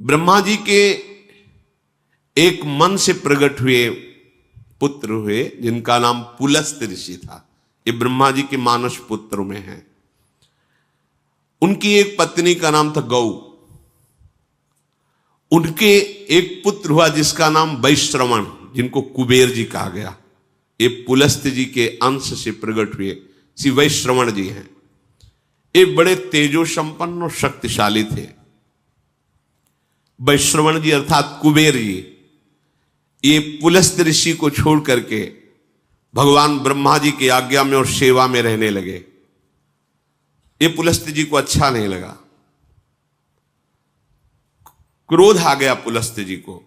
ब्रह्मा जी के एक मन से प्रकट हुए पुत्र हुए जिनका नाम पुलस्त ऋषि था। ये ब्रह्मा जी के मानस पुत्र में है। उनकी एक पत्नी का नाम था गौ। उनके एक पुत्र हुआ जिसका नाम वैश्रवण, जिनको कुबेर जी कहा गया। ये पुलस्त जी के अंश से प्रकट हुए श्री वैश्रवण जी हैं। ये बड़े तेजो संपन्न और शक्तिशाली थे। वैश्रवण जी अर्थात कुबेर जी ये पुलस्त ऋषि को छोड़ करके भगवान ब्रह्मा जी की आज्ञा में और सेवा में रहने लगे। ये पुलस्त जी को अच्छा नहीं लगा, क्रोध आ गया पुलस्त जी को।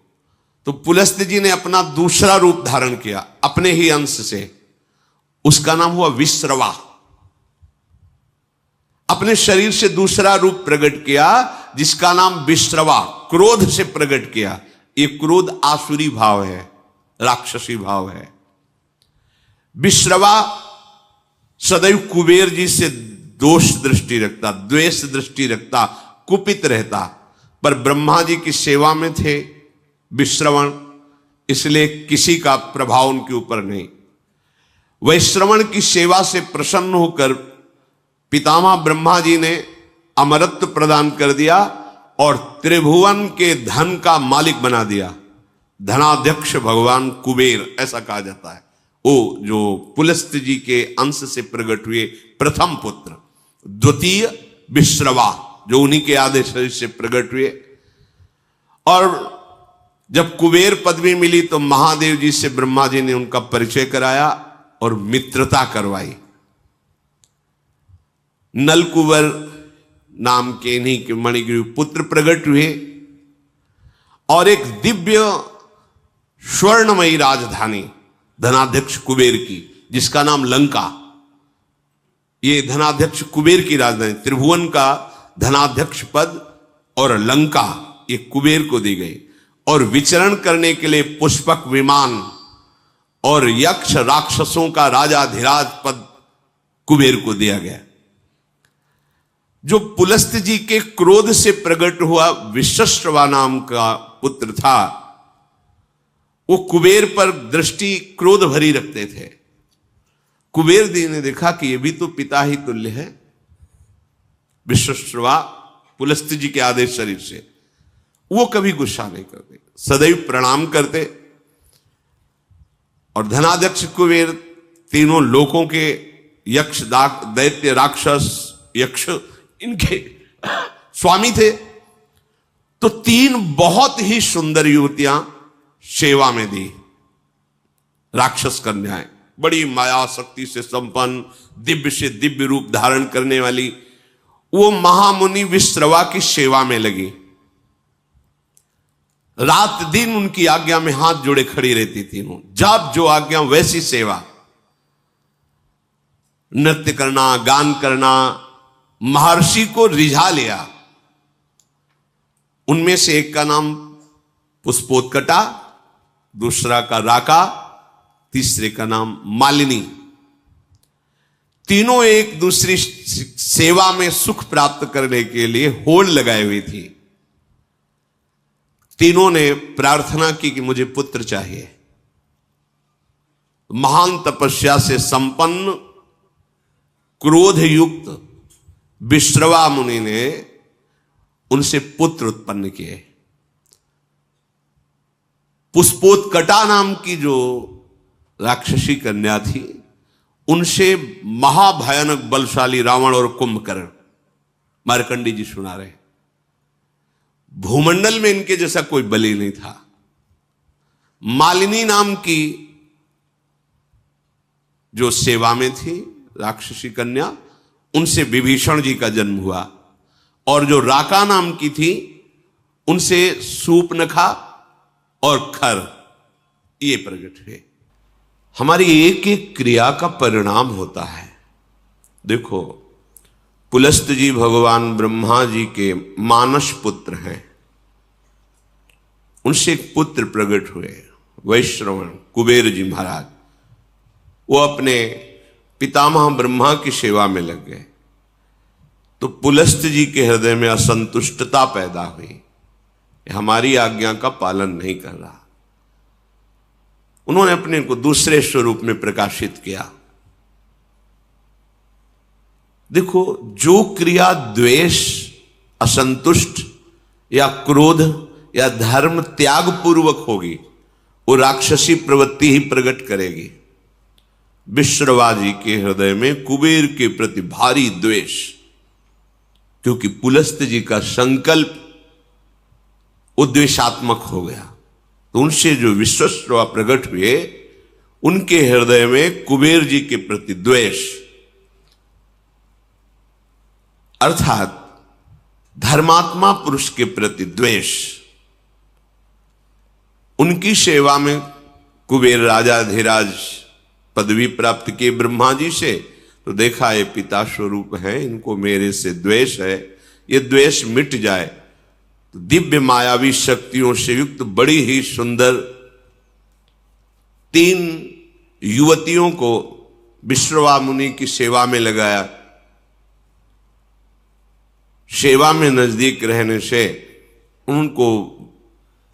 तो पुलस्त जी ने अपना दूसरा रूप धारण किया अपने ही अंश से। उसका नाम हुआ विश्रवा। अपने शरीर से दूसरा रूप प्रकट किया जिसका नाम विश्रवा, क्रोध से प्रकट किया। ये क्रोध आसुरी भाव है, राक्षसी भाव है। विश्रवा सदैव कुबेर जी से दोष दृष्टि रखता, द्वेष दृष्टि रखता, कुपित रहता। पर ब्रह्मा जी की सेवा में थे विश्रवण, इसलिए किसी का प्रभाव उनके ऊपर नहीं। वैश्रवण की सेवा से प्रसन्न होकर पितामह ब्रह्मा जी ने अमरत्व प्रदान कर दिया और त्रिभुवन के धन का मालिक बना दिया। धनाध्यक्ष भगवान कुबेर ऐसा कहा जाता है। वो जो पुलस्त जी के अंश से प्रकट हुए प्रथम पुत्र, द्वितीय विश्रवा जो उन्हीं के आधे शरीर से प्रकट हुए। और जब कुबेर पदवी मिली तो महादेव जी से ब्रह्मा जी ने उनका परिचय कराया और मित्रता करवाई। नलकुबर नाम के इन्हीं के मणिगिरि पुत्र प्रकट हुए और एक दिव्य स्वर्णमयी राजधानी धनाध्यक्ष कुबेर की, जिसका नाम लंका। ये धनाध्यक्ष कुबेर की राजधानी, त्रिभुवन का धनाध्यक्ष पद और लंका ये कुबेर को दी गई। और विचरण करने के लिए पुष्पक विमान और यक्ष राक्षसों का राजाधिराज पद कुबेर को दिया गया। जो पुलस्त जी के क्रोध से प्रकट हुआ विश्रवा नाम का पुत्र था, वो कुबेर पर दृष्टि क्रोध भरी रखते थे। कुबेर जी ने देखा कि ये भी तो पिता ही तुल्य है। विश्रवा पुलस्त जी के आदेश शरीर से वो कभी गुस्सा नहीं करते, सदैव प्रणाम करते। और धनाध्यक्ष कुबेर तीनों लोकों के यक्ष दैत्य राक्षस यक्ष इनके स्वामी थे। तो तीन बहुत ही सुंदर युवतियां सेवा में दी, राक्षस कन्याएं, बड़ी माया शक्ति से संपन्न, दिव्य से दिव्य रूप धारण करने वाली। वो महामुनि विश्रवा की सेवा में लगी। रात दिन उनकी आज्ञा में हाथ जोड़े खड़ी रहती थी। जब जो आज्ञा वैसी सेवा, नृत्य करना, गान करना, महर्षि को रिझा लिया। उनमें से एक का नाम पुष्पोत्कटा, दूसरा का राका, तीसरे का नाम मालिनी। तीनों एक दूसरी सेवा में सुख प्राप्त करने के लिए होड़ लगाई हुई थी। तीनों ने प्रार्थना की कि मुझे पुत्र चाहिए। महान तपस्या से संपन्न क्रोध युक्त विश्रवा मुनि ने उनसे पुत्र उत्पन्न किए। पुष्पोत्कटा नाम की जो राक्षसी कन्या थी, उनसे महाभयानक बलशाली रावण और कुंभकर्ण, मार्कंडी जी सुना रहे, भूमंडल में इनके जैसा कोई बलि नहीं था। मालिनी नाम की जो सेवा में थी राक्षसी कन्या, उनसे विभीषण जी का जन्म हुआ। और जो राका नाम की थी, उनसे सूपनखा और खर ये प्रकट हुए। हमारी एक एक क्रिया का परिणाम होता है। देखो, पुलस्त जी भगवान ब्रह्मा जी के मानस पुत्र हैं। उनसे एक पुत्र प्रकट हुए वैश्रवण कुबेर जी महाराज। वो अपने पितामह ब्रह्मा की सेवा में लग गए। तो पुलस्त जी के हृदय में असंतुष्टता पैदा हुई। हमारी आज्ञा का पालन नहीं कर रहा। उन्होंने अपने को दूसरे स्वरूप में प्रकाशित किया। देखो, जो क्रिया द्वेष, असंतुष्ट या क्रोध या धर्म त्याग पूर्वक होगी, वो राक्षसी प्रवृत्ति ही प्रकट करेगी। विश्रवा जी के हृदय में कुबेर के प्रति भारी द्वेष, क्योंकि पुलस्त जी का संकल्प उद्वेषात्मक हो गया, तो उनसे जो विश्वश्रवा प्रकट हुए, उनके हृदय में कुबेर जी के प्रति द्वेष, अर्थात धर्मात्मा पुरुष के प्रति द्वेष। उनकी सेवा में कुबेर राजा धीराज पदवी प्राप्त किए ब्रह्मा जी से, तो देखा ये पिता स्वरूप है, इनको मेरे से द्वेष है, ये द्वेष मिट जाए तो दिव्य मायावी शक्तियों से युक्त बड़ी ही सुंदर 3 युवतियों को विश्रवा मुनि की सेवा में लगाया। सेवा में नजदीक रहने से उनको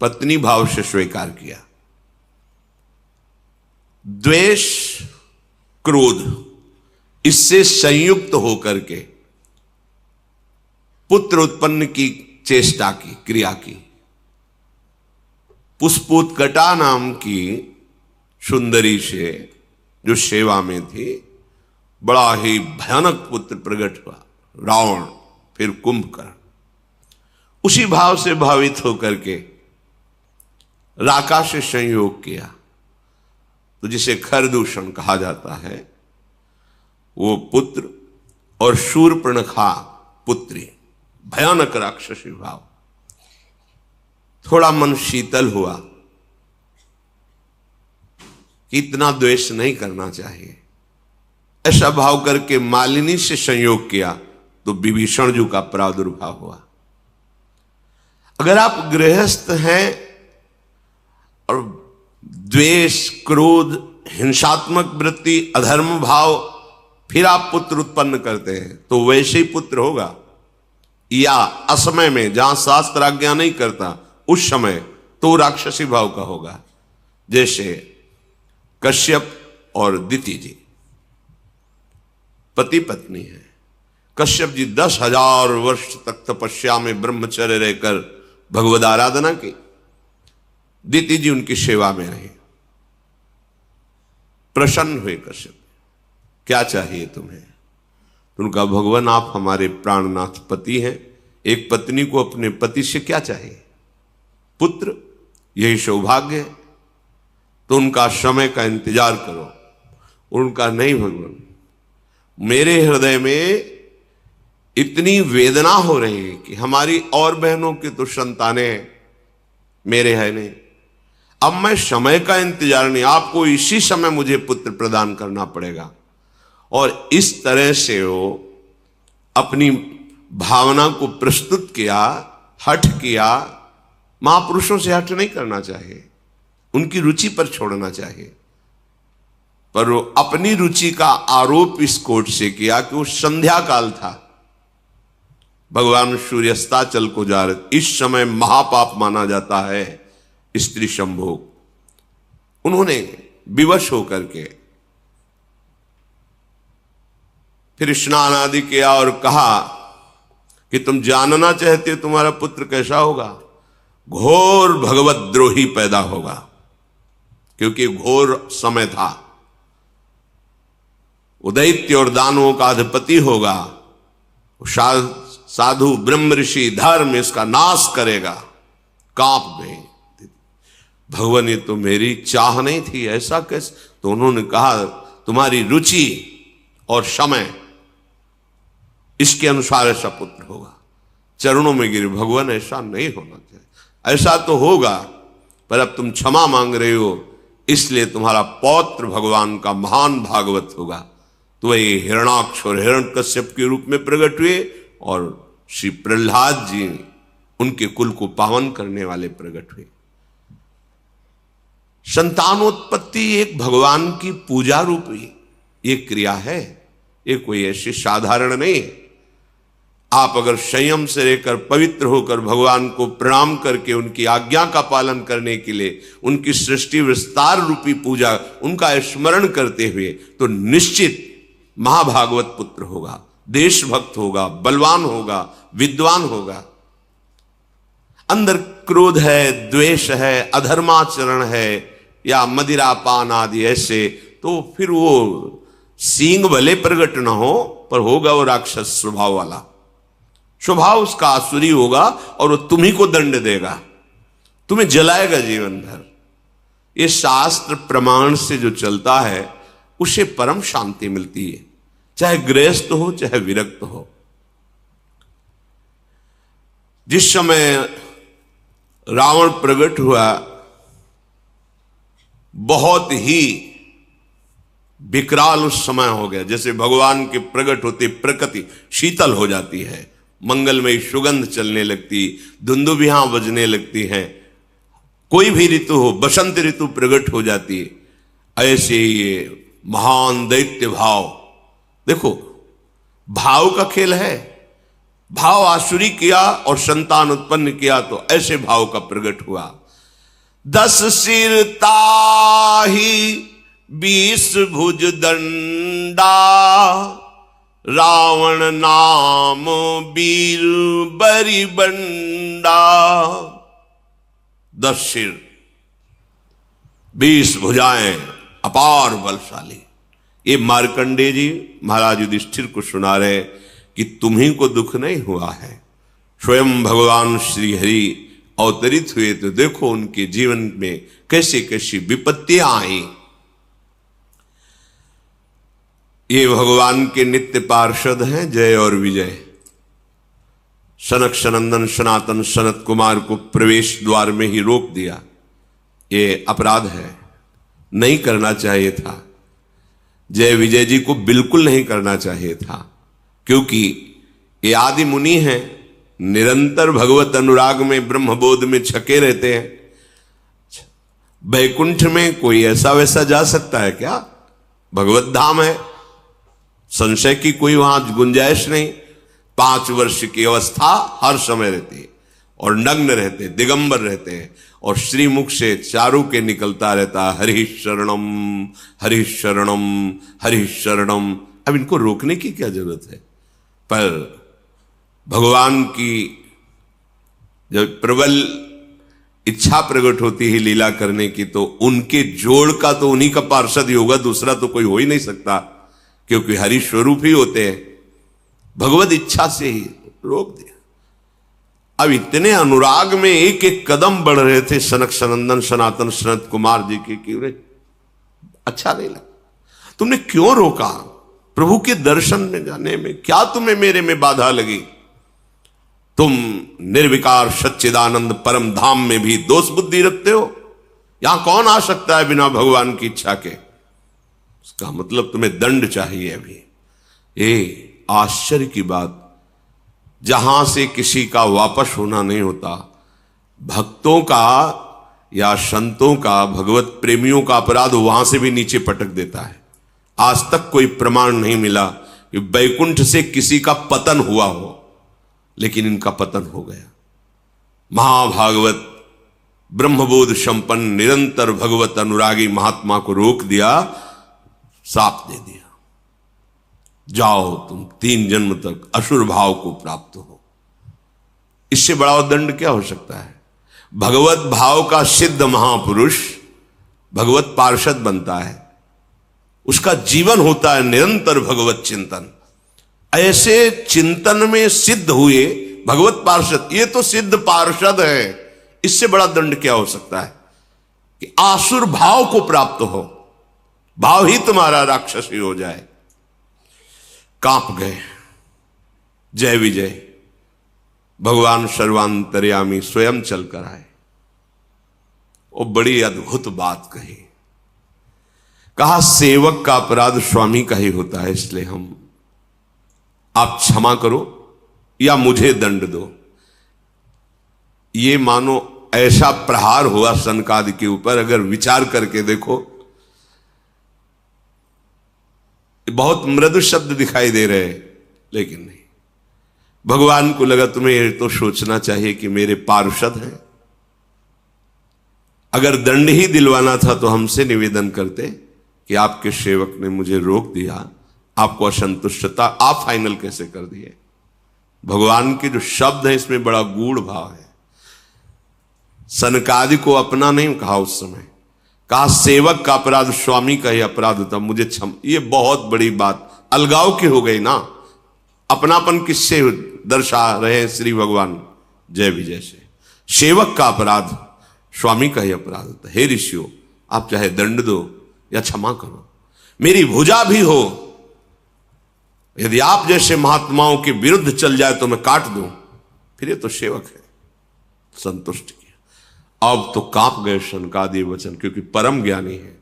पत्नी भाव से स्वीकार किया। द्वेष, क्रोध, इससे संयुक्त होकर के पुत्र उत्पन्न की चेष्टा की, क्रिया की। पुष्पोत्कटा नाम की सुंदरी से जो सेवा में थी, बड़ा ही भयानक पुत्र प्रकट हुआ, रावण, फिर कुंभकर्ण। उसी भाव से भावित होकर के राका से संयोग किया, तो जिसे खरदूषण कहा जाता है, वो पुत्र और शूर्पणखा पुत्री, भयानक राक्षसी भाव। थोड़ा मन शीतल हुआ कि इतना द्वेष नहीं करना चाहिए। ऐसा भाव करके मालिनी से संयोग किया तो विभीषण जी का प्रादुर्भाव हुआ। अगर आप गृहस्थ हैं और द्वेष, क्रोध, हिंसात्मक वृत्ति, अधर्म भाव, फिर आप पुत्र उत्पन्न करते हैं, तो वैसे ही पुत्र होगा। या असमय में, जहां शास्त्र आज्ञा नहीं करता, उस समय तो राक्षसी भाव का होगा। जैसे कश्यप और दिति जी पति पत्नी है। कश्यप जी 10,000 वर्ष तक तपस्या में ब्रह्मचर्य रहकर भगवद आराधना की। दिति जी उनकी सेवा में रही। प्रसन्न हुए कश्यप, क्या चाहिए तुम्हें? उनका, भगवान आप हमारे प्राणनाथ पति हैं, एक पत्नी को अपने पति से क्या चाहिए? पुत्र, यही सौभाग्य है। तो उनका समय का इंतजार करो। उनका, नहीं भगवान, मेरे हृदय में इतनी वेदना हो रही है कि हमारी और बहनों की तो संतानें हैं, मेरे है नहीं। अब मैं समय का इंतजार नहीं, आपको इसी समय मुझे पुत्र प्रदान करना पड़ेगा। और इस तरह से वो अपनी भावना को प्रस्तुत किया, हठ किया। महापुरुषों से हठ नहीं करना चाहिए, उनकी रुचि पर छोड़ना चाहिए। पर वो अपनी रुचि का आरोप इस कोर्ट से किया कि वो संध्या काल था, भगवान सूर्यास्ताचल को जा रहे, इस समय महापाप माना जाता है स्त्री संभोग। उन्होंने विवश होकर के फिर स्नान आदि किया और कहा कि तुम जानना चाहते हो तुम्हारा पुत्र कैसा होगा? घोर भगवत द्रोही पैदा होगा, क्योंकि घोर समय था। दैत्य और दानवों का अधिपति होगा, साधु ब्रह्म ऋषि धर्म इसका नाश करेगा। कांप गए भगवान, ये तो मेरी चाह नहीं थी, ऐसा कैसे? तो उन्होंने कहा, तुम्हारी रुचि और समय इसके अनुसार ऐसा पुत्र होगा। चरणों में गिरे, भगवान ऐसा नहीं होना चाहिए, ऐसा तो होगा, पर अब तुम क्षमा मांग रहे हो, इसलिए तुम्हारा पौत्र भगवान का महान भागवत होगा। तो वही हिरणाक्ष और हिरण्यकश्यप के रूप में प्रकट हुए, और श्री प्रहलाद जी उनके कुल को पावन करने वाले प्रकट हुए। संतानोत्पत्ति एक भगवान की पूजा रूपी ये क्रिया है, ये कोई ऐसी साधारण नहीं है। आप अगर संयम से रहकर पवित्र होकर भगवान को प्रणाम करके उनकी आज्ञा का पालन करने के लिए उनकी सृष्टि विस्तार रूपी पूजा उनका स्मरण करते हुए, तो निश्चित महाभागवत पुत्र होगा, देशभक्त होगा, बलवान होगा, विद्वान होगा। अंदर क्रोध है, द्वेष है, अधर्माचरण है या मदिरापान आदि ऐसे, तो फिर वो सींग भले प्रकट ना हो पर होगा वो राक्षस स्वभाव वाला, स्वभाव उसका आसुरी होगा और वो तुम्ही को दंड देगा, तुम्हें जलाएगा जीवन भर। ये शास्त्र प्रमाण से जो चलता है उसे परम शांति मिलती है, चाहे गृहस्थ हो चाहे विरक्त हो। जिस समय रावण प्रकट हुआ बहुत ही विकराल उस समय हो गया, जैसे भगवान के प्रकट होते प्रकृति शीतल हो जाती है, मंगलमयी सुगंध चलने लगती, दुंदुभियां बजने लगती हैं, कोई भी ऋतु हो, बसंत ऋतु प्रकट हो जाती है। ऐसे ये महान दैत्य भाव, देखो भाव का खेल है, भाव आसुरी किया और संतान उत्पन्न किया तो ऐसे भाव का प्रकट हुआ। 10 सिर ताही 20 भुज दंडा, रावण नाम वीर बरी बंडा। 10 सिर 20 भुजाएं, अपार बलशाली। ये मार्कंडेय जी महाराज युधिष्ठिर को सुना रहे कि तुम्ही को दुख नहीं हुआ है, स्वयं भगवान श्री हरि अवतरित हुए तो देखो उनके जीवन में कैसे कैसी विपत्तियां आई। ये भगवान के नित्य पार्षद हैं जय और विजय। सनक सनंदन सनातन सनत कुमार को प्रवेश द्वार में ही रोक दिया, ये अपराध है, नहीं करना चाहिए था। जय विजय जी को बिल्कुल नहीं करना चाहिए था, क्योंकि ये आदि मुनि हैं, निरंतर भगवत अनुराग में ब्रह्मबोध में छके रहते हैं। वैकुंठ में कोई ऐसा वैसा जा सकता है क्या? भगवत धाम है, संशय की कोई वहां गुंजाइश नहीं। 5 वर्ष की अवस्था हर समय रहती है और नग्न रहते, दिगंबर रहते हैं और श्रीमुख से चारों के निकलता रहता हरि शरणम हरि शरणम हरि शरणम। अब इनको रोकने की क्या जरूरत है? पर भगवान की जब प्रबल इच्छा प्रकट होती है लीला करने की, तो उनके जोड़ का तो उन्हीं का पार्षद ही होगा, दूसरा तो कोई हो ही नहीं सकता, क्योंकि हरि स्वरूप ही होते हैं। भगवत इच्छा से ही रोक दिया। अब इतने अनुराग में एक एक कदम बढ़ रहे थे सनक सनंदन सनातन सनत कुमार जी के, कि उन्हें अच्छा नहीं लगा। तुमने क्यों रोका? प्रभु के दर्शन में जाने में क्या तुम्हें मेरे में बाधा लगी? तुम निर्विकार सच्चिदानंद परम धाम में भी दोष बुद्धि रखते हो। यहां कौन आ सकता है बिना भगवान की इच्छा के? उसका मतलब तुम्हें दंड चाहिए अभी। ये आश्चर्य की बात, जहां से किसी का वापस होना नहीं होता, भक्तों का या संतों का, भगवत प्रेमियों का अपराध वहां से भी नीचे पटक देता है। आज तक कोई प्रमाण नहीं मिला कि वैकुंठ से किसी का पतन हुआ हो, लेकिन इनका पतन हो गया। महाभागवत ब्रह्मबोध संपन्न निरंतर भगवत अनुरागी महात्मा को रोक दिया, साप दे दिया, जाओ तुम 3 जन्म तक असुर भाव को प्राप्त हो। इससे बड़ा दंड क्या हो सकता है? भगवत भाव का सिद्ध महापुरुष भगवत पार्षद बनता है, उसका जीवन होता है निरंतर भगवत चिंतन। ऐसे चिंतन में सिद्ध हुए भगवत पार्षद, ये तो सिद्ध पार्षद है, इससे बड़ा दंड क्या हो सकता है कि आसुर भाव को प्राप्त हो, भाव ही तुम्हारा राक्षसी हो जाए। कांप गए जय विजय। भगवान सर्वांतर्यामी स्वयं चलकर आए और बड़ी अद्भुत बात कही। कहा सेवक का अपराध स्वामी का ही होता है, इसलिए आप क्षमा करो या मुझे दंड दो। ये मानो ऐसा प्रहार हुआ सनकादि के ऊपर, अगर विचार करके देखो बहुत मृदु शब्द दिखाई दे रहे, लेकिन नहीं। भगवान को लगा तुम्हें ये तो सोचना चाहिए कि मेरे पार्षद हैं, अगर दंड ही दिलवाना था तो हमसे निवेदन करते कि आपके सेवक ने मुझे रोक दिया, आपको असंतुष्टता, आप फाइनल कैसे कर दिए। भगवान के जो शब्द है इसमें बड़ा गूढ़ भाव है। सनकादि को अपना नहीं कहा उस समय, कहा सेवक का अपराध स्वामी का ही अपराध होता, मुझे क्षम। ये बहुत बड़ी बात अलगाव की हो गई ना। अपनापन किससे दर्शा रहे श्री भगवान जय विजय से। सेवक का अपराध स्वामी का ही अपराध होता। हे ऋषियों, आप चाहे दंड दो या क्षमा करो, मेरी भुजा भी हो, यदि आप जैसे महात्माओं के विरुद्ध चल जाए तो मैं काट दूं, फिर ये तो सेवक है। संतुष्ट किया। अब तो कांप गए सनकादि वचन, क्योंकि परम ज्ञानी है,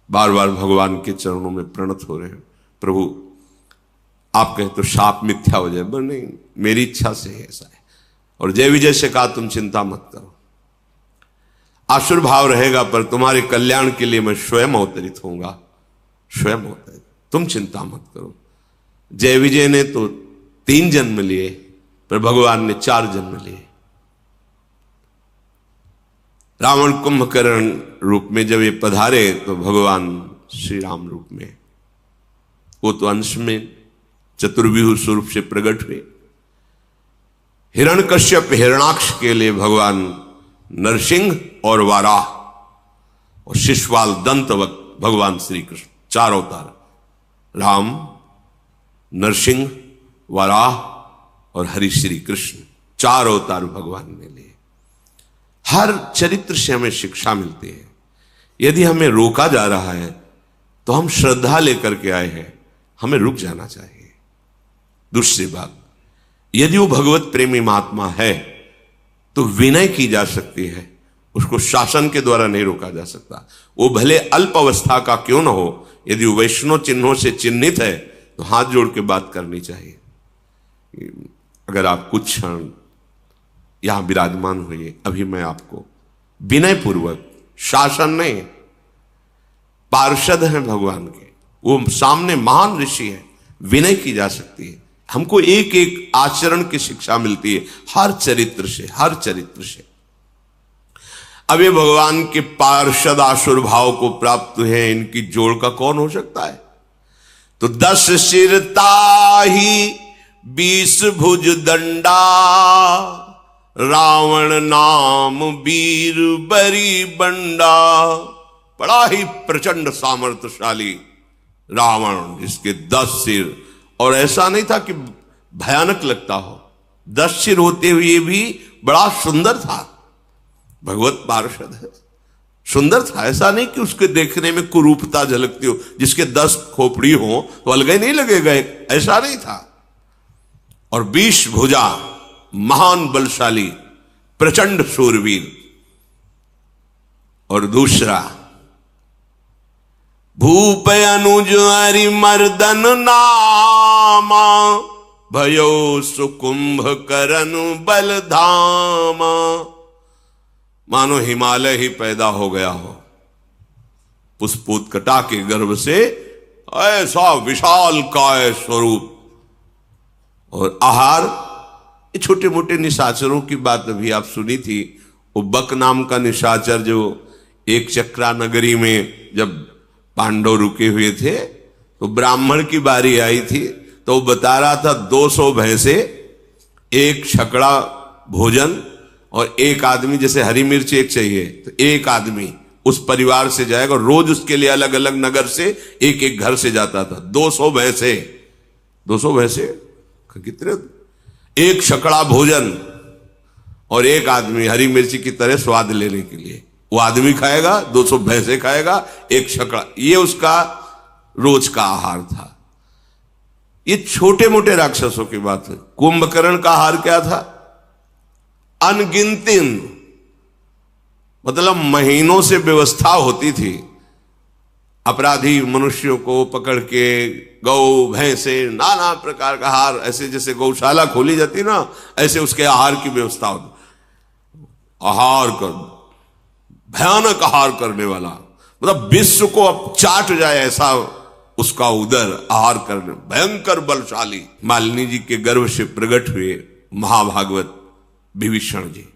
बार बार भगवान के चरणों में प्रणत हो रहे हैं। प्रभु आप कहे तो शाप मिथ्या हो जाए, पर नहीं, मेरी इच्छा से ऐसा है। और जय विजय से कहा तुम चिंता मत करो, आसुर भाव रहेगा पर तुम्हारे कल्याण के लिए मैं स्वयं अवतरित होऊंगा, स्वयं अवतरित, तुम चिंता मत करो। जय विजय ने तो 3 जन्म लिए, पर भगवान ने 4 जन्म लिए। रावण कुंभकर्ण रूप में जब ये पधारे तो भगवान श्री राम रूप में, वो तो अंश में चतुर्व्यूह स्वरूप से प्रकट हुए। हिरण्यकश्यप हिरणाक्ष के लिए भगवान नरसिंह और वाराह, और शिशुपाल दंतवत भगवान श्री कृष्ण, 4 अवतार, राम, नरसिंह, वाराह और हरि श्री कृष्ण, 4 अवतार भगवान ने लिए। हर चरित्र से हमें शिक्षा मिलती है। यदि हमें रोका जा रहा है तो हम श्रद्धा लेकर के आए हैं, हमें रुक जाना चाहिए। दूसरी बात, यदि वो भगवत प्रेमी महात्मा है तो विनय की जा सकती है, उसको शासन के द्वारा नहीं रोका जा सकता। वो भले अल्प अवस्था का क्यों ना हो, यदि वो वैष्णव चिन्हों से चिन्हित है तो हाथ जोड़ के बात करनी चाहिए। अगर आप कुछ क्षण यहां विराजमान हुए, अभी मैं आपको विनय पूर्वक, शासन नहीं, पार्षद हैं भगवान के, वो सामने महान ऋषि है, विनय की जा सकती है। हमको एक एक आचरण की शिक्षा मिलती है हर चरित्र से, हर चरित्र से। अब ये भगवान के पार्षद आसुर भाव को प्राप्त हुए, इनकी जोड़ का कौन हो सकता है? तो 10 सिर ताही 20 भुज दंडा, रावण नाम वीर बरी बंडा। बड़ा ही प्रचंड सामर्थ्यशाली रावण, जिसके 10 सिर, और ऐसा नहीं था कि भयानक लगता हो, 10 सिर होते हुए भी बड़ा सुंदर था। भगवत पार्षद है, सुंदर था। ऐसा नहीं कि उसके देखने में कुरूपता झलकती हो, जिसके 10 खोपड़ी हो तो अलग ही नहीं लगेगा, ऐसा नहीं था। और 20 भुजा, महान बलशाली, प्रचंड शूरवीर। और दूसरा, भूप अनुज हरि मर्दन नामा, भयो सुकुंभ करन बलधामा। मानो हिमालय ही पैदा हो गया हो, पुष्पोत्कटा के गर्भ से, ऐसा विशाल काय स्वरूप। और आहार, ये छोटे मोटे निशाचरों की बात अभी आप सुनी थी। वो बक नाम का निशाचर, जो एक चक्रा नगरी में जब पांडव रुके हुए थे तो ब्राह्मण की बारी आई थी, तो वो बता रहा था 200 भैंसे, 1 छकड़ा भोजन, और 1 आदमी, जैसे हरी मिर्च 1 चाहिए तो 1 आदमी उस परिवार से जाएगा। रोज उसके लिए अलग अलग नगर से एक एक घर से जाता था। 200 भैंसे, 200 भैंसे कितने, 1 छकड़ा भोजन, और 1 आदमी हरी मिर्ची की तरह स्वाद लेने के लिए। वो आदमी खाएगा, 200 भैंसे खाएगा, 1 छकड़ा, ये उसका रोज का आहार था। ये छोटे मोटे राक्षसों की बात है। कुंभकर्ण का आहार क्या था? अनगिनती, मतलब महीनों से व्यवस्था होती थी अपराधी मनुष्यों को पकड़ के, गौ भैंसे, नाना प्रकार का आहार, ऐसे जैसे गौशाला खोली जाती ना, ऐसे उसके आहार की व्यवस्था होती। आहार कर, भयानक आहार करने वाला, मतलब विश्व को अब चाट जाए ऐसा उसका उदर, आहार करने, भयंकर बलशाली। मालिनी जी के गर्भ से प्रकट हुए महाभागवत विभीषण जी।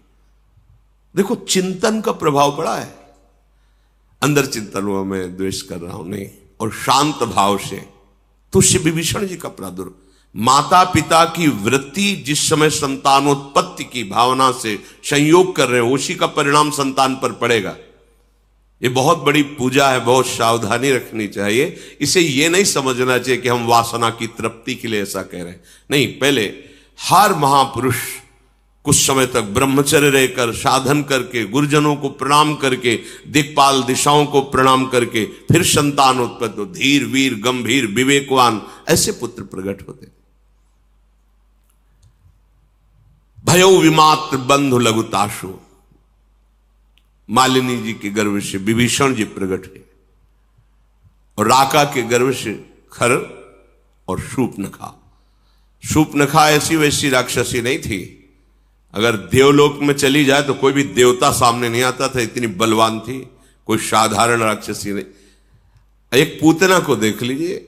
देखो चिंतन का प्रभाव पड़ा है, अंदर चिंतन हुआ मैं द्वेष कर रहा हूं नहीं, और शांत भाव से तुष्य विभीषण जी का प्रादुर्भाव। माता पिता की वृत्ति जिस समय संतानोत्पत्ति की भावना से संयोग कर रहे हो, उसी का परिणाम संतान पर पड़ेगा। ये बहुत बड़ी पूजा है, बहुत सावधानी रखनी चाहिए। इसे ये नहीं समझना चाहिए कि हम वासना की तृप्ति के लिए ऐसा कह रहे हैं, नहीं। पहले हर महापुरुष कुछ समय तक ब्रह्मचर्य रहकर साधन करके, गुरुजनों को प्रणाम करके, दिक्पाल दिशाओं को प्रणाम करके फिर संतान उत्पत्ति हो। धीर वीर गंभीर विवेकवान ऐसे पुत्र प्रकट होते। भयो विमात्र बंधु लघुताशु, मालिनी जी के गर्भ से विभीषण जी प्रकट हुए, और राका के गर्भ से खर और शूर्पणखा। शूर्पणखा ऐसी वैसी राक्षसी नहीं थी, अगर देवलोक में चली जाए तो कोई भी देवता सामने नहीं आता था, इतनी बलवान थी, कोई साधारण राक्षसी नहीं। एक पूतना को देख लीजिए,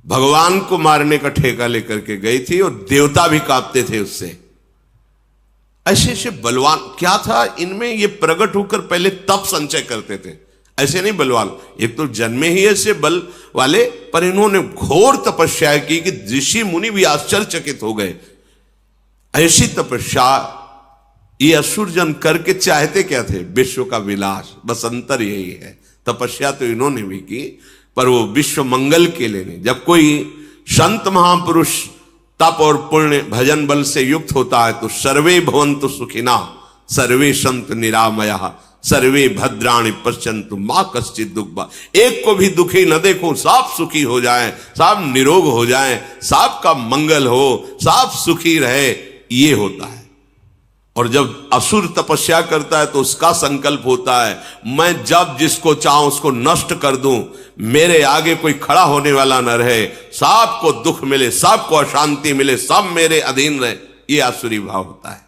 भगवान को मारने का ठेका लेकर के गई थी और देवता भी कांपते थे उससे। ऐसे ऐसे बलवान क्या था इनमें, ये प्रकट होकर पहले तप संचय करते थे, ऐसे नहीं बलवान। एक तो जन्मे ही ऐसे बल वाले, पर इन्होंने घोर तपस्या की कि ऋषि मुनि भी आश्चर्यचकित हो गए। ऐसी तपस्या ये असुरजन करके चाहते क्या थे? विश्व का विलास, बस अंतर यही है। तपस्या तो इन्होंने भी की, पर वो विश्व मंगल के लिए नहीं। जब कोई संत महापुरुष तप और पुण्य भजन बल से युक्त होता है तो सर्वे भवन्तु सुखिना, सर्वे संत निरामया, सर्वे भद्राणि पश्यन्तु मां कश्चित् दुःख। एक को भी दुखी न देखो, सब सुखी हो जाएं, सब निरोग हो जाएं, सबका मंगल हो, सब सुखी रहे, ये होता है। और जब असुर तपस्या करता है तो उसका संकल्प होता है मैं जब जिसको चाहूं उसको नष्ट कर दूं, मेरे आगे कोई खड़ा होने वाला न रहे, सबको दुख मिले, सबको अशांति मिले, सब मेरे अधीन रहे, ये आसुरी भाव होता है।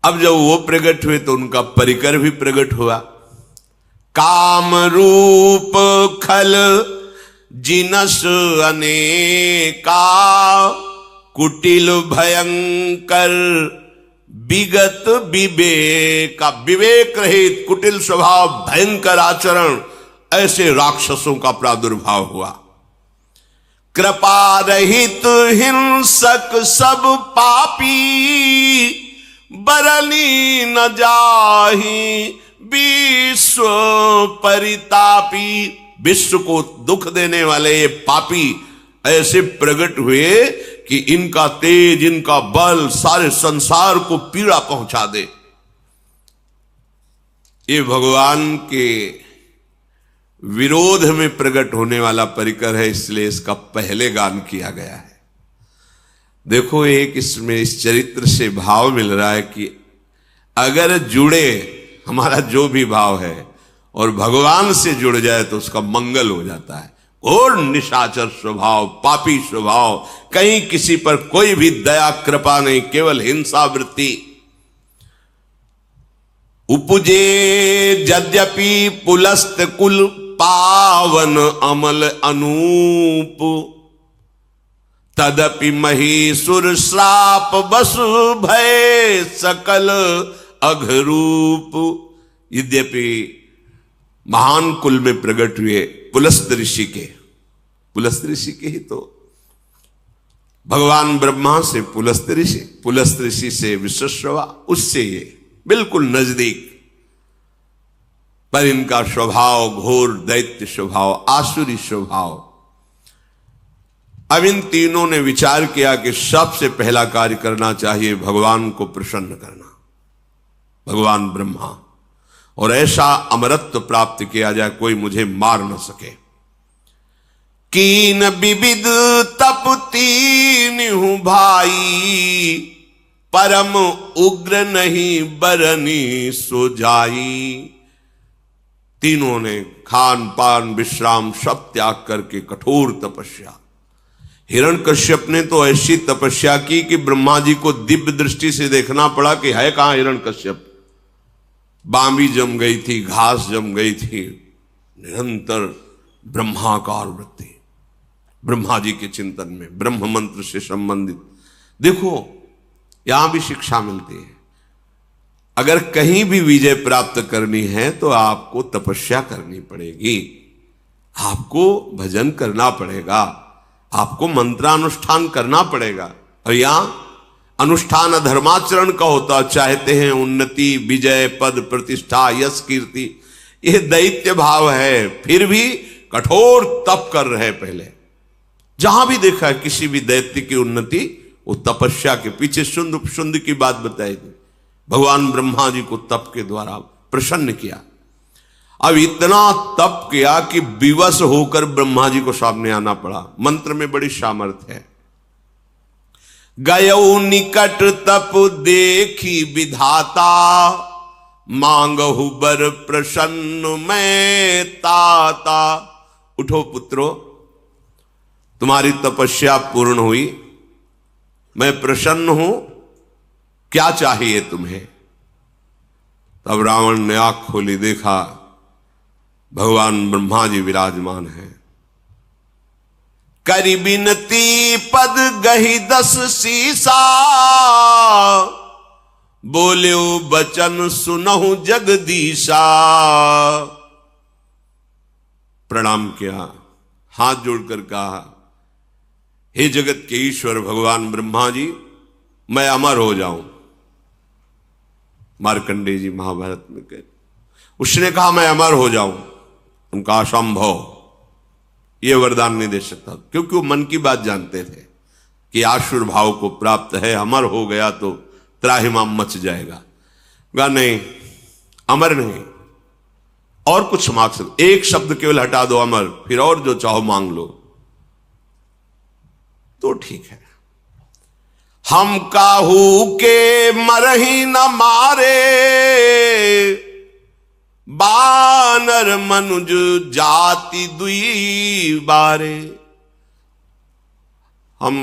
अब जब वो प्रकट हुए तो उनका परिकर भी प्रकट हुआ। काम रूप खल जिनस अनेका, कुटिल भयंकर विगत विवेका। विवेक रहित कुटिल स्वभाव, भयंकर आचरण, ऐसे राक्षसों का प्रादुर्भाव हुआ। कृपा रहित हिंसक सब पापी, बरनी न जाहि विश्व परितापी। विश्व को दुख देने वाले ये पापी ऐसे प्रकट हुए कि इनका तेज, इनका बल सारे संसार को पीड़ा पहुंचा दे। ये भगवान के विरोध में प्रकट होने वाला परिकर है, इसलिए इसका पहले गान किया गया है। देखो एक इसमें इस चरित्र से भाव मिल रहा है कि अगर जुड़े हमारा जो भी भाव है और भगवान से जुड़ जाए तो उसका मंगल हो जाता है। और निशाचर स्वभाव, पापी स्वभाव, कहीं किसी पर कोई भी दया कृपा नहीं, केवल हिंसा वृत्ति। उपजे यद्यपि पुलस्त कुल, पावन अमल अनूप, तदपि महीसुर श्राप बसु भय सकल अघरूप। यद्यपि महान कुल में प्रकट हुए पुलस्त ऋषि के, पुलस्त ऋषि के ही तो भगवान ब्रह्मा से पुलस्त ऋषि, पुलस्त ऋषि से विश्वश्रवा, उससे ये बिल्कुल नजदीक, पर इनका स्वभाव घोर दैत्य स्वभाव, आसुरी स्वभाव। अब इन तीनों ने विचार किया कि सबसे पहला कार्य करना चाहिए भगवान को प्रसन्न करना, भगवान ब्रह्मा, और ऐसा अमरत्व प्राप्त किया जाए कोई मुझे मार न सके। कीन विविध तप तीन हूं भाई, परम उग्र नहीं बरनी सो जाई। तीनों ने खान पान विश्राम सब त्याग करके कठोर तपस्या। हिरण्यकश्यप ने तो ऐसी तपस्या की कि ब्रह्मा जी को दिव्य दृष्टि से देखना पड़ा कि है कहां हिरण्यकश्यप। बामी जम गई थी, घास जम गई थी, निरंतर ब्रह्माकार वृत्ति, ब्रह्मा जी के चिंतन में, ब्रह्म मंत्र से संबंधित। देखो यहां भी शिक्षा मिलती है, अगर कहीं भी विजय प्राप्त करनी है तो आपको तपस्या करनी पड़ेगी, आपको भजन करना पड़ेगा, आपको मंत्रानुष्ठान करना पड़ेगा। और यहां अनुष्ठान धर्माचरण का होता, चाहते हैं उन्नति, विजय, पद, प्रतिष्ठा, यश, कीर्ति, यह दैत्य भाव है, फिर भी कठोर तप कर रहे। पहले जहां भी देखा है किसी भी दैत्य की उन्नति, वो तपस्या के पीछे। शुंद की बात बताई थी, भगवान ब्रह्मा जी को तप के द्वारा प्रसन्न किया। अब इतना तप किया कि विवश होकर ब्रह्मा जी को सामने आना पड़ा। मंत्र में बड़ी सामर्थ्य है। गयौ निकट तप देखी विधाता, मांगहु बर प्रसन्न मैं ताता। उठो पुत्रो, तुम्हारी तपस्या पूर्ण हुई, मैं प्रसन्न हूं, क्या चाहिए तुम्हें? तब रावण ने आंख खोली, देखा भगवान ब्रह्मा जी विराजमान हैं। करी बिनती पद गही 10 सीसा, बोल्यो बचन सुनहु जगदीशा। प्रणाम किया, हाथ जोड़कर कहा, हे जगत के ईश्वर भगवान ब्रह्मा जी, मैं अमर हो जाऊं। मार्कंडेय जी महाभारत में कहते, उसने कहा मैं अमर हो जाऊं। उनका असंभव, यह वरदान नहीं दे सकता, क्योंकि वो मन की बात जानते थे कि आसुर भाव को प्राप्त है, अमर हो गया तो त्राहिमाम मच जाएगा। कहा नहीं, अमर नहीं, और कुछ मांग सकते, एक शब्द केवल हटा दो अमर, फिर और जो चाहो मांग लो तो ठीक है। हम काहू के मरही न मारे, बानर मनुज जाति दुई बारे। हम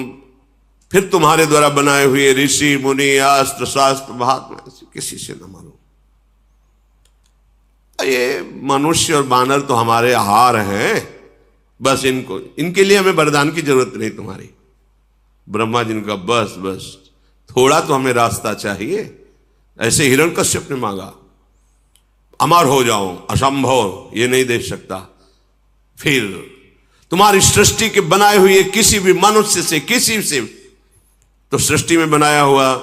फिर तुम्हारे द्वारा बनाए हुए ऋषि मुनि अस्त्र शास्त्र महात्मा किसी से न मानो। ये मनुष्य और बानर तो हमारे आहार हैं, बस इनके लिए हमें वरदान की जरूरत नहीं तुम्हारी। ब्रह्मा जी का बस थोड़ा तो हमें रास्ता चाहिए। ऐसे हिरण्यकश्यप ने मांगा, अमर हो जाऊं, असंभव, ये नहीं दे सकता। फिर तुम्हारी सृष्टि के बनाए हुए किसी भी मनुष्य से, किसी से, तो सृष्टि में बनाया हुआ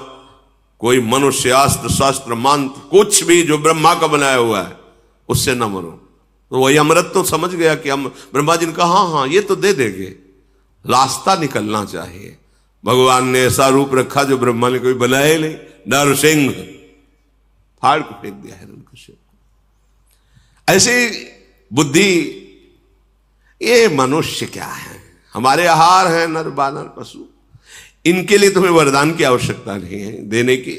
कोई मनुष्य, अस्त्र शास्त्र मंत्र, कुछ भी जो ब्रह्मा का बनाया हुआ है, उससे न मरो। तो वही अमृत तो समझ गया कि हम, ब्रह्मा जी ने कहा हाँ ये तो दे देंगे, रास्ता निकलना चाहिए। भगवान ने ऐसा रूप रखा जो ब्रह्मा ने कोई बनाया नहीं, नरसिंह, फाड़ को फेंक दिया हिरण्यकश्यप को। ऐसे बुद्धि, ये मनुष्य क्या है, हमारे आहार है नर बानर पशु, इनके लिए तुम्हें वरदान की आवश्यकता नहीं है देने की।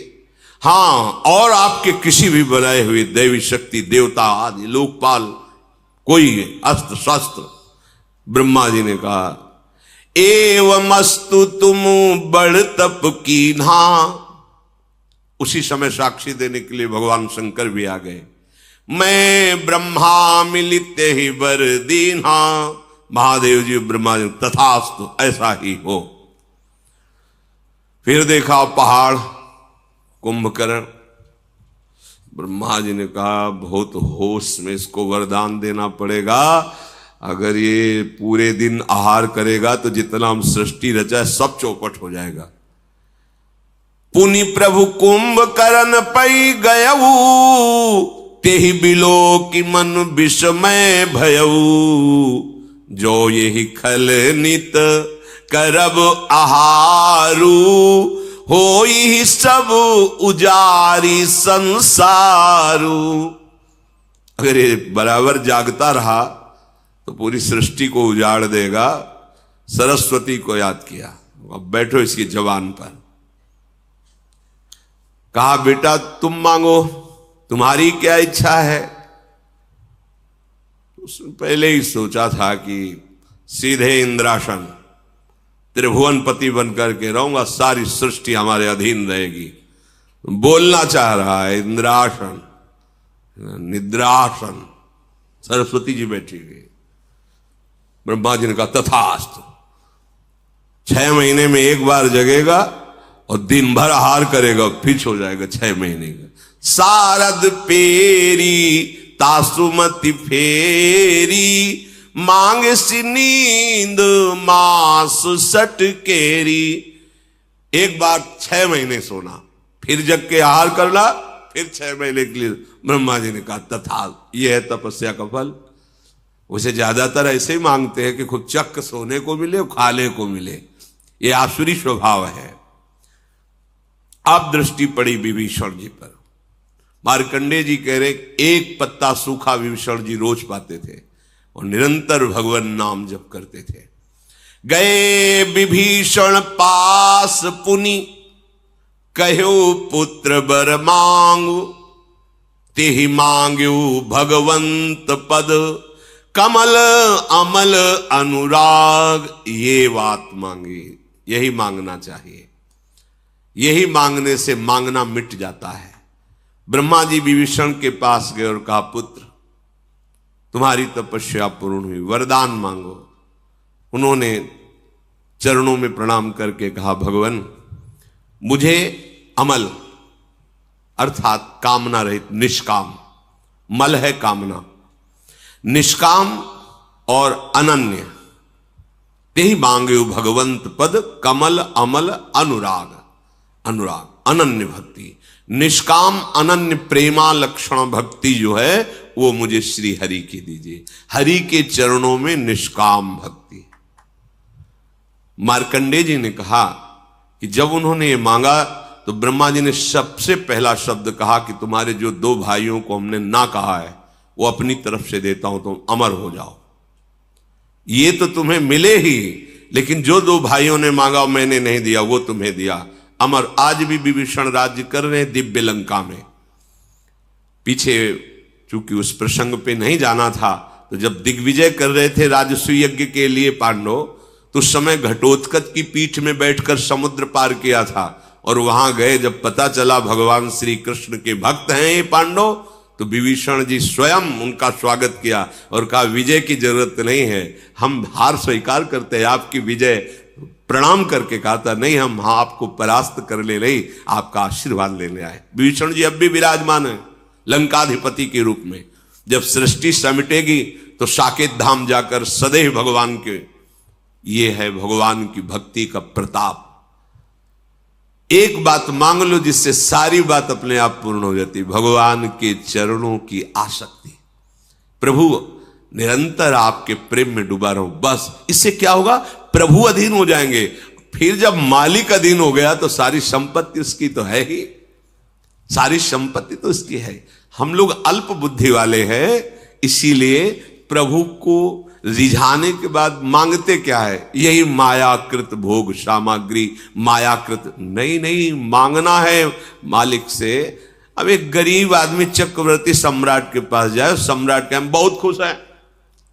हां, और आपके किसी भी बनाए हुए दैवी शक्ति, देवता आदि, लोकपाल, कोई अस्त्र शस्त्र, ब्रह्मा जी ने कहा एवमस्तु तुम बड़ तप कीन्हा। उसी समय साक्षी देने के लिए भगवान शंकर भी आ गए। मैं ब्रह्मा मिलित ही वर दीन्हा। महादेव जी ब्रह्मा जी, तथास्तु, ऐसा ही हो। फिर देखा पहाड़, कुंभकर्ण। ब्रह्मा जी ने कहा बहुत होश में इसको वरदान देना पड़ेगा, अगर ये पूरे दिन आहार करेगा तो जितना हम सृष्टि रचा है सब चौपट हो जाएगा। पुनि प्रभु कुंभकर्ण पै गयऊ, तेहि बिलो की मन विषमय भयऊ। जो यही खल नित करब आहारू, होई सब उजारी संसारू। अगर ये बराबर जागता रहा तो पूरी सृष्टि को उजाड़ देगा। सरस्वती को याद किया, अब बैठो इसकी जबान पर। कहा बेटा तुम मांगो, तुम्हारी क्या इच्छा है? उसने पहले ही सोचा था कि सीधे इंद्रासन, त्रिभुवनपति बनकर के रहूंगा, सारी सृष्टि हमारे अधीन रहेगी। बोलना चाह रहा है इंद्रासन, निद्रासन। सरस्वती जी बैठी हुई। ब्रह्मा जी ने कहा तथास्तु, 6 महीने में एक बार जगेगा और दिन भर आहार करेगा, फिर सो जाएगा 6 महीने का। सारद पेरी तासुमति फेरी, मांग सी नींद मास सट केरी। एक बार 6 महीने सोना, फिर जग के आहार करना, फिर 6 महीने के लिए। ब्रह्मा जी ने कहा तथा, यह है तपस्या का फल। उसे ज्यादातर ऐसे ही मांगते हैं कि खुद चक्क सोने को मिले, खाने को मिले। यह आसुरी स्वभाव है। अब दृष्टि पड़ी विभीषण जी पर। मार्कंडेय जी कह रहे एक पत्ता सूखा विभीषण जी रोज पाते थे और निरंतर भगवान नाम जप करते थे। गए विभीषण पास पुनि, कहो पुत्र बर मांगु, तेहि मांग्यो भगवंत पद, कमल अमल अनुराग। ये बात मांगी, यही मांगना चाहिए। यही मांगने से मांगना मिट जाता है। ब्रह्मा जी विभीषण के पास गए और कहा पुत्र तुम्हारी तपस्या पूर्ण हुई, वरदान मांगो। उन्होंने चरणों में प्रणाम करके कहा भगवान मुझे अमल अर्थात कामना रहित निष्काम, मल है कामना, निष्काम और अनन्य, तेहि मांगे भगवंत पद, कमल अमल अनुराग। अनुराग अनन्य भक्ति, निष्काम अनन्य प्रेमा लक्षण भक्ति जो है वो मुझे श्री हरि की दीजिए। हरि के चरणों में निष्काम भक्ति। मार्कंडेय जी ने कहा कि जब उन्होंने ये मांगा तो ब्रह्मा जी ने सबसे पहला शब्द कहा कि तुम्हारे जो 2 भाइयों को हमने ना कहा है वो अपनी तरफ से देता हूं, तुम अमर हो जाओ। ये तो तुम्हें मिले ही, लेकिन जो 2 भाइयों ने मांगा मैंने नहीं दिया वो तुम्हें दिया। अमर आज भी विभीषण राज्य कर रहे हैं दिव्य लंका में। पीछे चूंकि उस प्रसंग पे नहीं जाना था, तो जब दिग्विजय कर रहे थे राजसूय यज्ञ के लिए पांडव, तो उस समय घटोत्कच की पीठ में बैठकर समुद्र पार किया था। और वहां गए, जब पता चला भगवान श्री कृष्ण के भक्त हैं ये पांडव, तो विभीषण जी स्वयं उनका स्वागत किया और कहा विजय की जरूरत नहीं है, हम हार स्वीकार करते हैं, आपकी विजय। प्रणाम करके कहा था नहीं, हम आपको परास्त करने नहीं, आपका आशीर्वाद लेने आए। विभीषण जी अब भी विराजमान है लंकाधिपति के रूप में। जब सृष्टि समिटेगी तो साकेत धाम जाकर सदैव भगवान के, ये है भगवान की भक्ति का प्रताप। एक बात मांग लो जिससे सारी बात अपने आप पूर्ण हो जाती, भगवान के चरणों की आसक्ति। प्रभु निरंतर आपके प्रेम में डूबा रहो, बस। इससे क्या होगा, प्रभु अधीन हो जाएंगे। फिर जब मालिक अधीन हो गया तो सारी संपत्ति उसकी तो है ही, सारी संपत्ति तो उसकी है। हम लोग अल्प बुद्धि वाले हैं, इसीलिए प्रभु को रिझाने के बाद मांगते क्या है, यही मायाकृत भोग सामग्री, मायाकृत। नहीं, मांगना है मालिक से। अब एक गरीब आदमी चक्रवर्ती सम्राट के पास जाए, सम्राट के हम बहुत खुश हैं,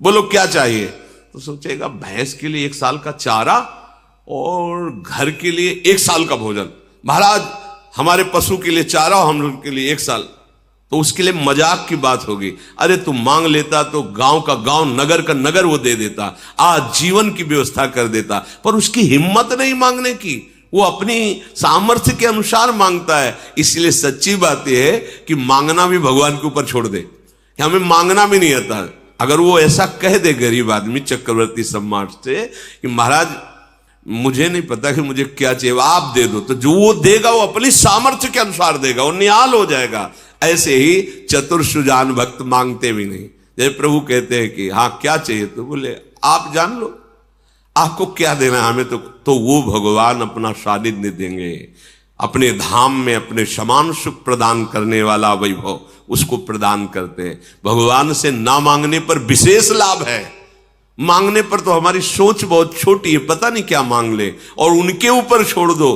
बोलो क्या चाहिए, तो सोचेगा भैंस के लिए 1 साल का चारा और घर के लिए 1 साल का भोजन। महाराज हमारे पशु के लिए चारा और हम लोग के लिए 1 साल, तो उसके लिए मजाक की बात होगी। अरे तुम मांग लेता तो गांव का गांव, नगर का नगर वो दे देता, आज जीवन की व्यवस्था कर देता। पर उसकी हिम्मत नहीं मांगने की, वो अपनी सामर्थ्य के अनुसार मांगता है। इसलिए सच्ची बात यह है कि मांगना भी भगवान के ऊपर छोड़ दे, हमें मांगना भी नहीं आता। अगर वो ऐसा कह दे गरीब आदमी चक्रवर्ती सम्राट से कि महाराज मुझे नहीं पता कि मुझे क्या चाहिए, आप दे दो, तो जो वो देगा वो अपनी सामर्थ्य के अनुसार देगा, वो निहाल हो जाएगा। ऐसे ही चतुर सुजान भक्त मांगते भी नहीं। जैसे प्रभु कहते हैं कि हाँ क्या चाहिए, तो बोले आप जान लो आपको क्या देना है हमें, तो वो भगवान अपना सानिध्य देंगे, अपने धाम में अपने समान सुख प्रदान करने वाला वैभव उसको प्रदान करते हैं। भगवान से ना मांगने पर विशेष लाभ है, मांगने पर तो हमारी सोच बहुत छोटी है, पता नहीं क्या मांग ले, और उनके ऊपर छोड़ दो।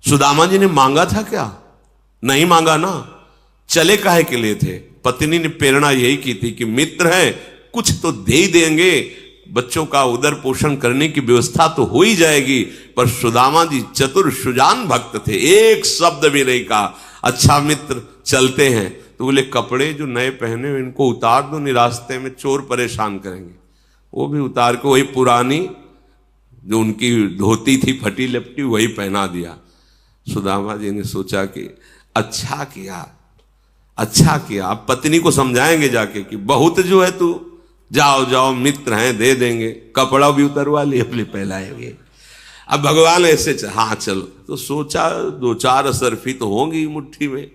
सुदामा जी ने मांगा था क्या? नहीं मांगा ना, चले काहे के लिए थे? पत्नी ने प्रेरणा यही की थी कि मित्र है कुछ तो दे ही देंगे, बच्चों का उदर पोषण करने की व्यवस्था तो हो ही जाएगी। पर सुदामा जी चतुर सुजान भक्त थे, एक शब्द भी नहीं कहा। अच्छा मित्र चलते हैं, तो बोले कपड़े जो नए पहने हुए इनको उतार दो, नहीं रास्ते में चोर परेशान करेंगे। वो भी उतार के वही पुरानी जो उनकी धोती थी फटी लपटी वही पहना दिया। सुदामा जी ने सोचा कि अच्छा किया, अच्छा किया। अब पत्नी को समझाएंगे जाके कि बहुत जो है तू, जाओ जाओ मित्र हैं दे देंगे, कपड़ा भी उतरवा लिए अपने पहलाएंगे। अब भगवान ऐसे हाँ चलो, तो सोचा 2-4 असरफी तो होंगी मुट्ठी में,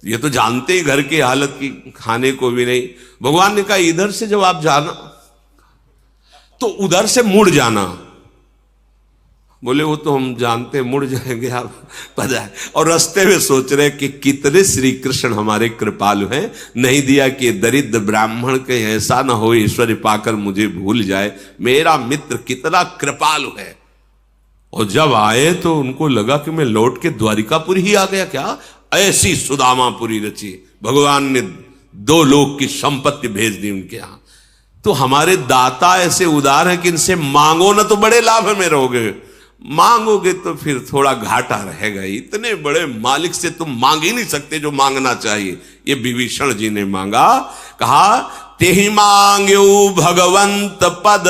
ये तो जानते ही घर की हालत की, खाने को भी नहीं। भगवान ने कहा इधर से जब आप जाना तो उधर से मुड़ जाना। बोले वो तो हम जानते हैं, मुड़ जाएंगे आप पता है। और रास्ते में सोच रहे कि कितने श्री कृष्ण हमारे कृपालु हैं, नहीं दिया कि दरिद्र ब्राह्मण के ऐसा ना हो ईश्वर पाकर मुझे भूल जाए, मेरा मित्र कितना कृपालु है। और जब आए तो उनको लगा कि मैं लौट के द्वारिकापुरी ही आ गया क्या, ऐसी सुदामापुरी रची। भगवान ने 2 लोक की संपत्ति भेज दी उनके यहां। तो हमारे दाता ऐसे उदार हैं कि इनसे मांगो ना तो बड़े लाभ में रहोगे, मांगोगे तो फिर थोड़ा घाटा रहेगा। इतने बड़े मालिक से तुम मांग ही नहीं सकते जो मांगना चाहिए। ये विभीषण जी ने मांगा, कहा तेहि मांग्यो भगवंत पद,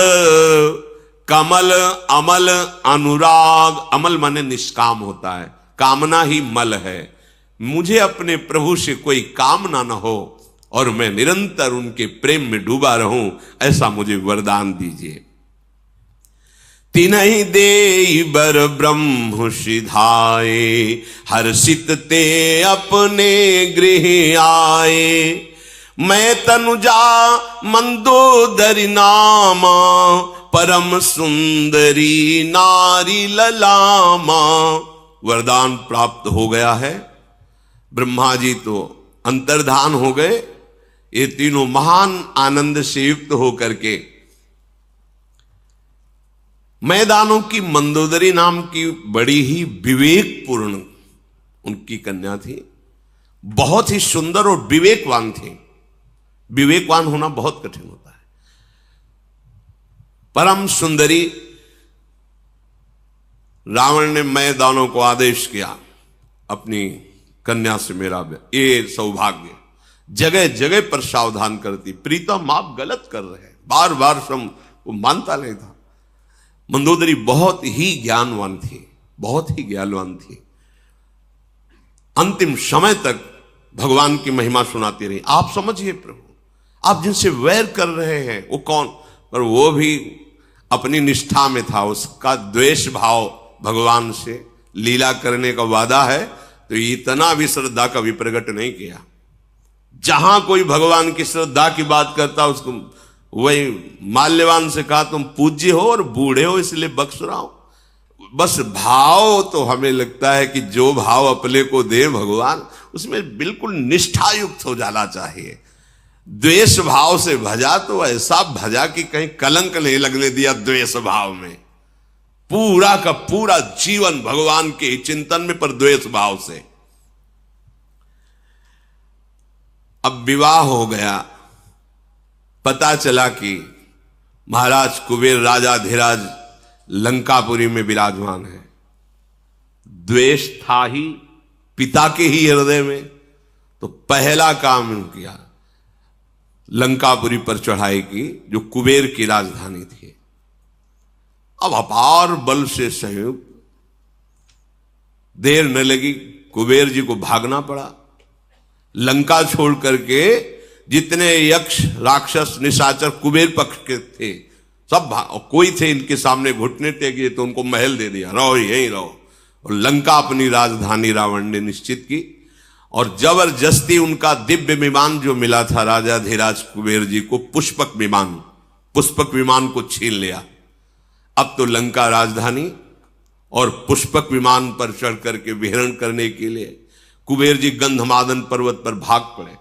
कमल अमल अनुराग। अमल माने निष्काम होता है, कामना ही मल है। मुझे अपने प्रभु से कोई कामना न हो और मैं निरंतर उनके प्रेम में डूबा रहूं, ऐसा मुझे वरदान दीजिए। तिन्हि देई बर ब्रह्म सिधाए, हर्षित ते अपने गृह आए। मैं तनुजा मंदोदरी नामा, परम सुंदरी नारी ललामा। वरदान प्राप्त हो गया है। ब्रह्मा जी तो अंतर्धान हो गए। ये तीनों महान आनंद से युक्त होकर के मैदानों की मंदोदरी नाम की बड़ी ही विवेकपूर्ण उनकी कन्या थी, बहुत ही सुंदर और विवेकवान थी। विवेकवान होना बहुत कठिन होता है। परम सुंदरी। रावण ने मैदानों को आदेश किया अपनी कन्या से मेरा ये सौभाग्य, जगह जगह पर सावधान करती, प्रीतम आप गलत कर रहे हैं, बार बार वो मानता नहीं था। मंदोदरी बहुत ही ज्ञानवान थी, बहुत ही ज्ञानवान थी। अंतिम समय तक भगवान की महिमा सुनाती रही। आप समझिए प्रभु, आप जिनसे वैर कर रहे हैं वो कौन, पर वो भी अपनी निष्ठा में था। उसका द्वेष भाव भगवान से, लीला करने का वादा है तो इतना भी श्रद्धा कभी प्रकट नहीं किया। जहां कोई भगवान की श्रद्धा की बात करता उसको वही माल्यवान से कहा तुम पूज्य हो और बूढ़े हो इसलिए बख्श रहा हूं। बस भाव तो हमें लगता है कि जो भाव अपने को दे भगवान, उसमें बिल्कुल निष्ठा युक्त हो जाना चाहिए। द्वेष भाव से भजा तो ऐसा भजा कि कहीं कलंक नहीं लगने दिया द्वेष भाव में। पूरा का पूरा जीवन भगवान के चिंतन में, पर द्वेष भाव से। अब विवाह हो गया, पता चला कि महाराज कुबेर राजा धीराज लंकापुरी में विराजमान है। द्वेष था ही पिता के ही हृदय में, तो पहला काम किया लंकापुरी पर चढ़ाई की, जो कुबेर की राजधानी थी। अब अपार बल से संयुक्त, देर न लगी, कुबेर जी को भागना पड़ा। लंका छोड़ करके जितने यक्ष राक्षस निशाचर कुबेर पक्ष के थे सब भाग, कोई थे इनके सामने घुटने टेके तो उनको महल दे दिया, रहो यहीं रहो। और लंका अपनी राजधानी रावण ने निश्चित की, और जबरदस्ती उनका दिव्य विमान जो मिला था राजा धीराज कुबेर जी को, पुष्पक विमान को छीन लिया। अब तो लंका राजधानी और पुष्पक विमान पर चढ़ करके विहरण करने के लिए कुबेर जी गंधमादन पर्वत पर भाग पड़े।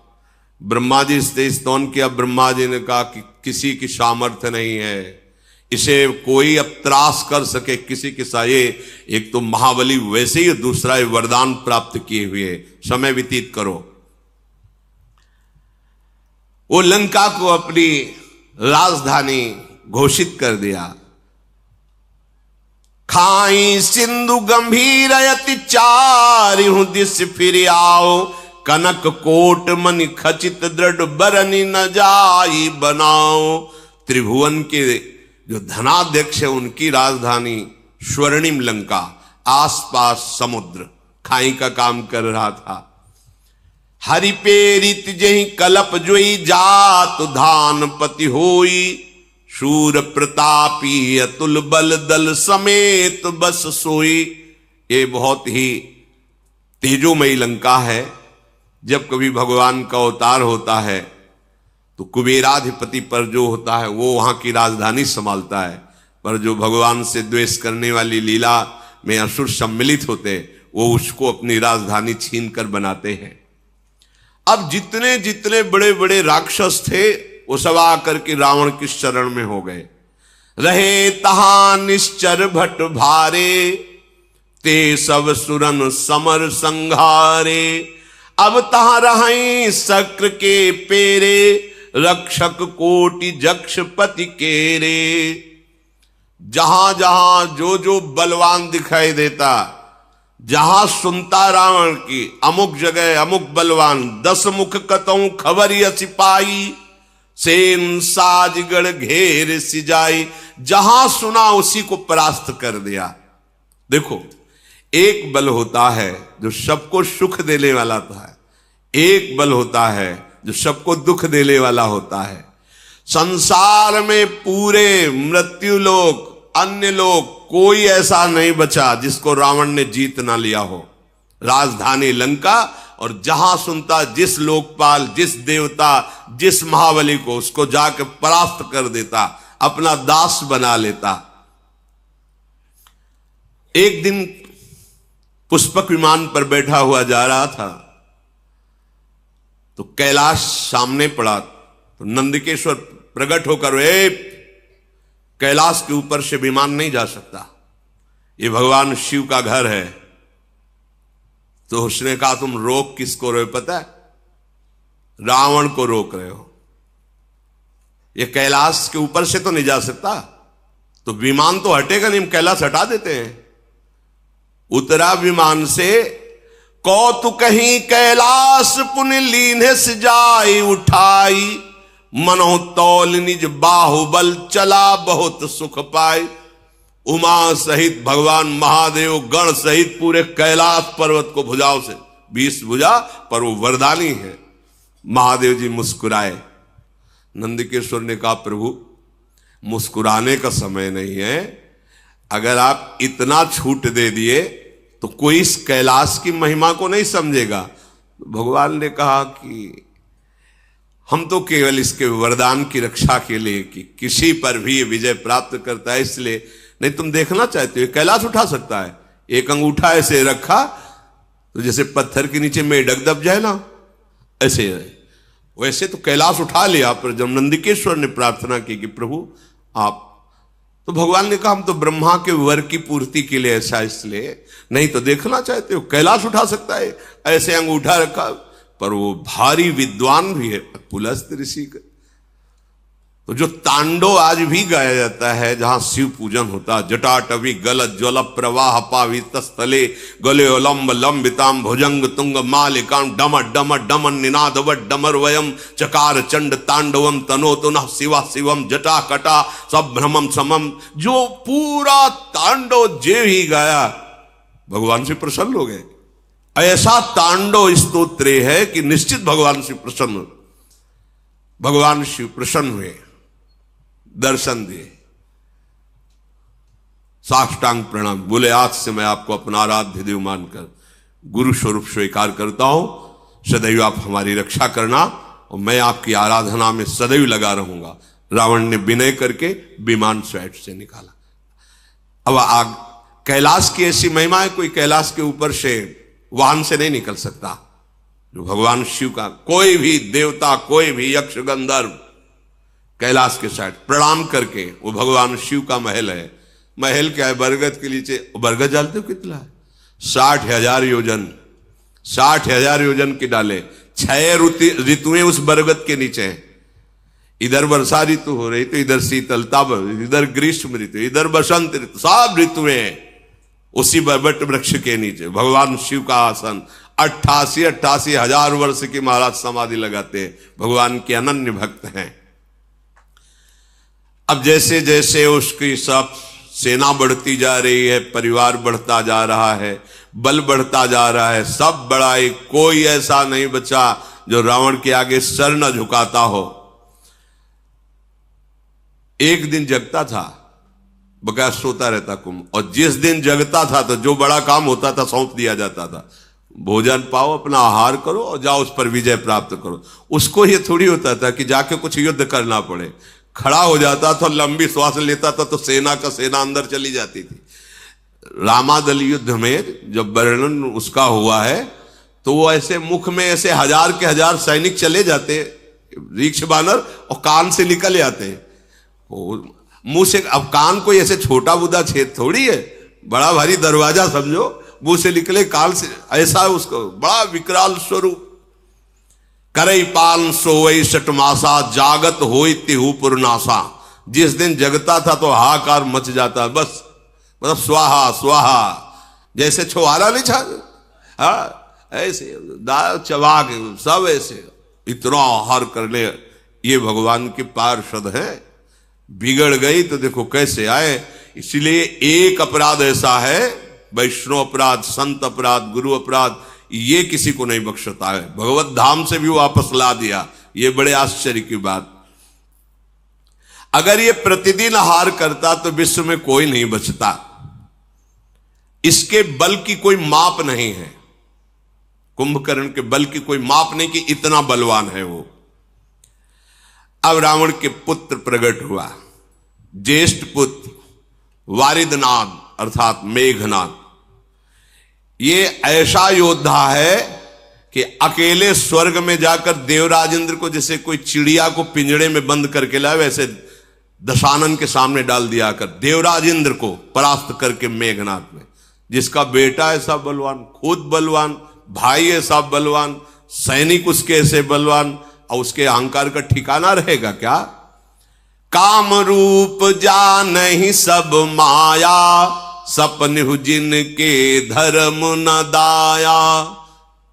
ब्रह्मा जी से स्तवन किया। ब्रह्मा जी ने कहा कि किसी की सामर्थ्य नहीं है, इसे कोई अब त्रास कर सके किसी के साये। एक तो महाबली वैसे ही, दूसरा वरदान प्राप्त किए हुए, समय व्यतीत करो। वो लंका को अपनी राजधानी घोषित कर दिया। खाई सिंधु गंभीर अति चारिहु दिस फिर आओ, कनक कोट मनि खचित दृढ़ बरनी न जाई बनाओ। त्रिभुवन के जो धनाध्यक्ष है उनकी राजधानी स्वर्णिम लंका, आसपास समुद्र, खाई का काम कर रहा था। हरि पेरित जही कलप जोई जात धान पति होई, शूर प्रतापी अतुल बल दल समेत बस सोई। ये बहुत ही तेजोमयी लंका है। जब कभी भगवान का अवतार होता है तो कुबेराधिपति पर जो होता है वो वहां की राजधानी संभालता है, पर जो भगवान से द्वेष करने वाली लीला में असुर सम्मिलित होते वो उसको अपनी राजधानी छीन कर बनाते हैं। अब जितने जितने बड़े बड़े राक्षस थे वो सब आकर के रावण की शरण में हो गए। रहे तहा निश्चर भट भारे, ते सब सुरन समर संघारे। अब तहा रहे शक्र के पेरे, रक्षक कोटि जक्ष पति केरे। जहां जहां जो जो बलवान दिखाई देता, जहां सुनता रावण की अमुक जगह अमुक बलवान, 10 मुख कतऊ खबर सिपाही, सेन साजगढ़ घेर सिजाई। जहां सुना उसी को परास्त कर दिया। देखो, एक बल होता है जो सबको सुख देने वाला था, एक बल होता है जो सबको दुख देने वाला होता है। संसार में पूरे मृत्यु लोक, अन्य लोक, कोई ऐसा नहीं बचा जिसको रावण ने जीत ना लिया हो। राजधानी लंका, और जहां सुनता जिस लोकपाल, जिस देवता, जिस महाबली को, उसको जाके परास्त कर देता, अपना दास बना लेता। एक दिन पुष्पक विमान पर बैठा हुआ जा रहा था तो कैलाश सामने पड़ा। तो नंदिकेश्वर प्रकट होकर, कैलाश के ऊपर से विमान नहीं जा सकता, ये भगवान शिव का घर है। तो उसने कहा, तुम रोक किसको रहे हो पता है? रावण को रोक रहे हो। ये कैलाश के ऊपर से तो नहीं जा सकता, तो विमान तो हटेगा नहीं, हम कैलाश हटा देते हैं। उतरा विमान से, कौतुक कहीं कैलाश पुण्य लीन्हे सजाई उठाई, मनो तौल निज बाहुबल चला बहुत सुख पाई। उमा सहित भगवान महादेव गण सहित पूरे कैलाश पर्वत को भुजाओं से, 20 भुजा पर वो वरदानी है। महादेव जी मुस्कुराए। नंदिकेश्वर ने कहा, प्रभु मुस्कुराने का समय नहीं है, अगर आप इतना छूट दे दिए तो कोई इस कैलाश की महिमा को नहीं समझेगा। भगवान ने कहा कि हम तो केवल इसके वरदान की रक्षा के लिए कि किसी पर भी ये विजय प्राप्त करता है, इसलिए। नहीं, तुम देखना चाहते हो कैलाश उठा सकता है? एक अंगूठा ऐसे रखा तो जैसे पत्थर के नीचे मेढक दब जाए ना, ऐसे वैसे तो कैलाश उठा लिया। पर जब नंदिकेश्वर ने प्रार्थना की कि प्रभु आप, तो भगवान ने कहा, हम तो ब्रह्मा के वर की पूर्ति के लिए ऐसा, इसलिए। नहीं तो देखना चाहते हो कैलाश उठा सकता है? ऐसे अंगूठा रखा, पर वो भारी विद्वान भी है, पुलस्त ऋषि का। तो जो तांडव आज भी गाया जाता है, जहां शिव पूजन होता, जटाटवी गल ज्वल प्रवाह पावित स्थले, गले लंब लंबिताम भुजंग तुंग मालिकाम, डम डम डमन निनादव डमर वयम चकार चंड तांडवम तनोतु नः शिवा शिवम जटा कटा सब भ्रमम समम। जो पूरा तांडव जे ही गाया, भगवान से प्रसन्न हो गए। ऐसा तांडव स्तोत्र है कि निश्चित भगवान से प्रसन्न, भगवान शिव प्रसन्न हुए, दर्शन दिए, साष्टांग प्रणाम बोले, आज से मैं आपको अपना आराध्य देव मानकर गुरु स्वरूप स्वीकार करता हूं। सदैव आप हमारी रक्षा करना और मैं आपकी आराधना में सदैव लगा रहूंगा। रावण ने विनय करके विमान स्वैट से निकाला। अब आग कैलाश की ऐसी महिमा है, कोई कैलाश के ऊपर से वाहन से नहीं निकल सकता। जो भगवान शिव का कोई भी देवता, कोई भी यक्ष गंधर्व कैलाश के साइड प्रणाम करके, वो भगवान शिव का महल है। महल क्या है? बरगद के नीचे। बरगद जानते हो कितना है? 60,000 योजन, 60,000 योजन की डाले। 6 ऋतुएं उस बरगद के नीचे हैं। इधर वर्षा ऋतु हो रही तो इधर शीतलता, इधर ग्रीष्म ऋतु, इधर बसंत ऋतु, सब ऋतुएं उसी बरबट वृक्ष के नीचे। भगवान शिव का आसन 88 हजार वर्ष की महाराज समाधि लगाते हैं। भगवान के अनन्य भक्त हैं। अब जैसे जैसे उसकी सब सेना बढ़ती जा रही है, परिवार बढ़ता जा रहा है, बल बढ़ता जा रहा है, सब बड़ाई, कोई ऐसा नहीं बचा जो रावण के आगे सर न झुकाता हो। एक दिन जगता था, बकाया सोता रहता कुंभ, और जिस दिन जगता था तो जो बड़ा काम होता था सौंप दिया जाता था, भोजन पाओ, अपना आहार करो और जाओ उस पर विजय प्राप्त करो। उसको ये थोड़ी होता था कि जाके कुछ युद्ध करना पड़े। खड़ा हो जाता था, लंबी श्वास लेता था तो सेना का सेना अंदर चली जाती थी। रामादल युद्ध में जब वर्णन उसका हुआ है तो वो ऐसे मुख में ऐसे हजार के हजार सैनिक चले जाते, रीक्ष बानर, और कान से निकल जाते मुंह से। अब कान कोई ऐसे छोटा बुदा छेद थोड़ी है, बड़ा भारी दरवाजा समझो, मुंह से निकले कान से, ऐसा उसको बड़ा विकराल स्वरूप। करई पाल सोवई सटमासा, जागत होई तिहु पुरनासा। जिस दिन जगता था तो हाहाकार मच जाता, बस मतलब स्वाहा स्वाहा, जैसे छुहारा नहीं छा, हाँ ऐसे दाल चबा के सब ऐसे इतना आहार करने। ये भगवान के पार्षद हैं, बिगड़ गई तो देखो कैसे आए। इसलिए एक अपराध ऐसा है, वैष्णव अपराध, संत अपराध, गुरु अपराध, ये किसी को नहीं बख्शता है। भगवत धाम से भी वापस ला दिया, ये बड़े आश्चर्य की बात। अगर ये प्रतिदिन आहार करता तो विश्व में कोई नहीं बचता। इसके बल की कोई माप नहीं है, कुंभकर्ण के बल की कोई माप नहीं कि इतना बलवान है वो। अब रावण के पुत्र प्रकट हुआ, ज्येष्ठ पुत्र वारिदनाद अर्थात मेघनाद। ये ऐसा योद्धा है कि अकेले स्वर्ग में जाकर देवराज इंद्र को, जैसे कोई चिड़िया को पिंजड़े में बंद करके लाए, वैसे दशानन के सामने डाल दिया कर देवराज इंद्र को परास्त करके मेघनाद में। जिसका बेटा ऐसा बलवान, खुद बलवान, भाई ऐसा बलवान, सैनिक उसके ऐसे बलवान, और उसके अहंकार का ठिकाना रहेगा क्या? काम रूप जा नहीं सब माया, सपन जिन के धर्म न दाया।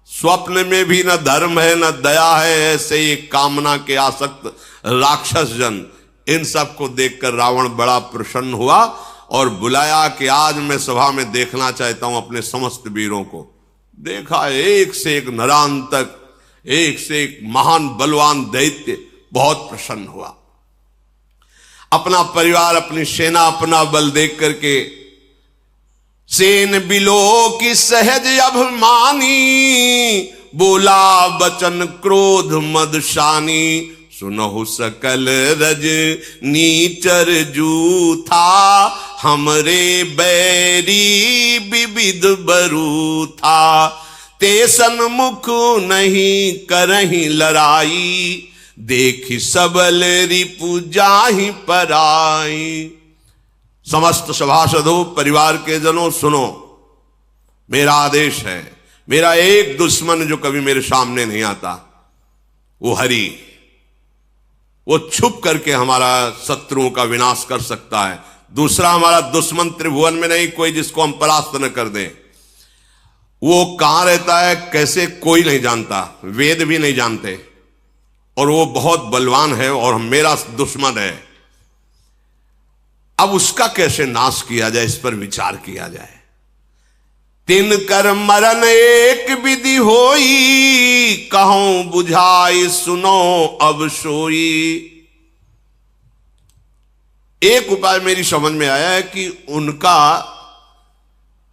स्वप्न में भी न धर्म है न दया है, ऐसे ये कामना के आसक्त राक्षस जन। इन सब को देखकर रावण बड़ा प्रसन्न हुआ और बुलाया कि आज मैं सभा में देखना चाहता हूं अपने समस्त वीरों को। देखा एक से एक नरांतक, एक से एक महान बलवान दैत्य, बहुत प्रसन्न हुआ। अपना परिवार, अपनी सेना, अपना बल देख करके सेन बिलो की सहज अभिमानी, बोला बचन क्रोध मदशानी। सुनहु सकल रज नीचर जूथा, हमरे बैरी विविध बरू था। ते सन्मुख नहीं करही लड़ाई, देखी सबल रिपु जाहि पराई। समस्त सभासदों, परिवार के जनों, सुनो, मेरा आदेश है। मेरा एक दुश्मन जो कभी मेरे सामने नहीं आता, वो हरि। वो छुप करके हमारा शत्रुओं का विनाश कर सकता है। दूसरा हमारा दुश्मन त्रिभुवन में नहीं कोई जिसको हम परास्त न कर दें। वो कहां रहता है, कैसे, कोई नहीं जानता, वेद भी नहीं जानते, और वो बहुत बलवान है और मेरा दुश्मन है। अब उसका कैसे नाश किया जाए, इस पर विचार किया जाए। तिन कर मरण एक विधि होई, कहूं बुझाई सुनो अब सोई। एक उपाय मेरी समझ में आया है कि उनका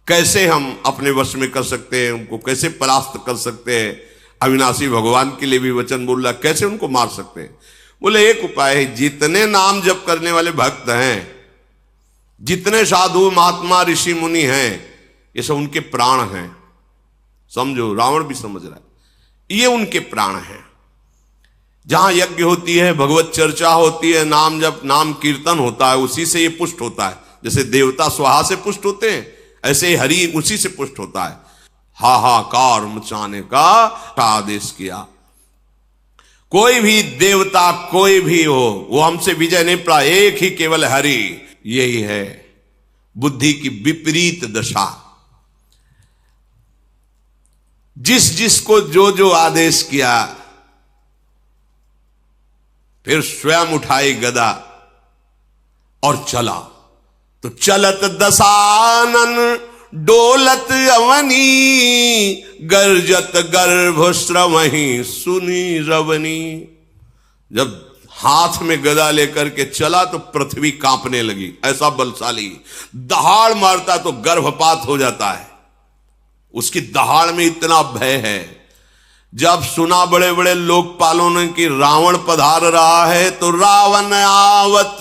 कैसे हम अपने वश में कर सकते हैं, उनको कैसे परास्त कर सकते हैं। अविनाशी भगवान के लिए भी वचन बोल रहा, कैसे उनको मार सकते हैं। बोले एक उपाय है, जितने नाम जप करने वाले भक्त हैं, जितने साधु महात्मा ऋषि मुनि हैं, ये सब उनके प्राण हैं। समझो, रावण भी समझ रहा है, ये उनके प्राण हैं। जहां यज्ञ होती है, भगवत चर्चा होती है, नाम जप, नाम कीर्तन होता है, उसी से ये पुष्ट होता है। जैसे देवता स्वाहा से पुष्ट होते हैं, ऐसे ही हरि उसी से पुष्ट होता है। हाहाकार मचाने का आदेश किया। कोई भी देवता, कोई भी हो, वो हमसे विजय नहीं पा, एक ही केवल हरि। यही है बुद्धि की विपरीत दशा। जिस जिसको जो जो आदेश किया, फिर स्वयं उठाई गदा और चला तो चलत दसानन डोलत अवनी, गर्जत गर्भ श्रवही सुनी रवनी। जब हाथ में गदा लेकर के चला तो पृथ्वी कांपने लगी, ऐसा बलशाली। दहाड़ मारता तो गर्भपात हो जाता है, उसकी दहाड़ में इतना भय है। जब सुना बड़े बड़े लोकपालों ने कि रावण पधार रहा है, तो रावण आवत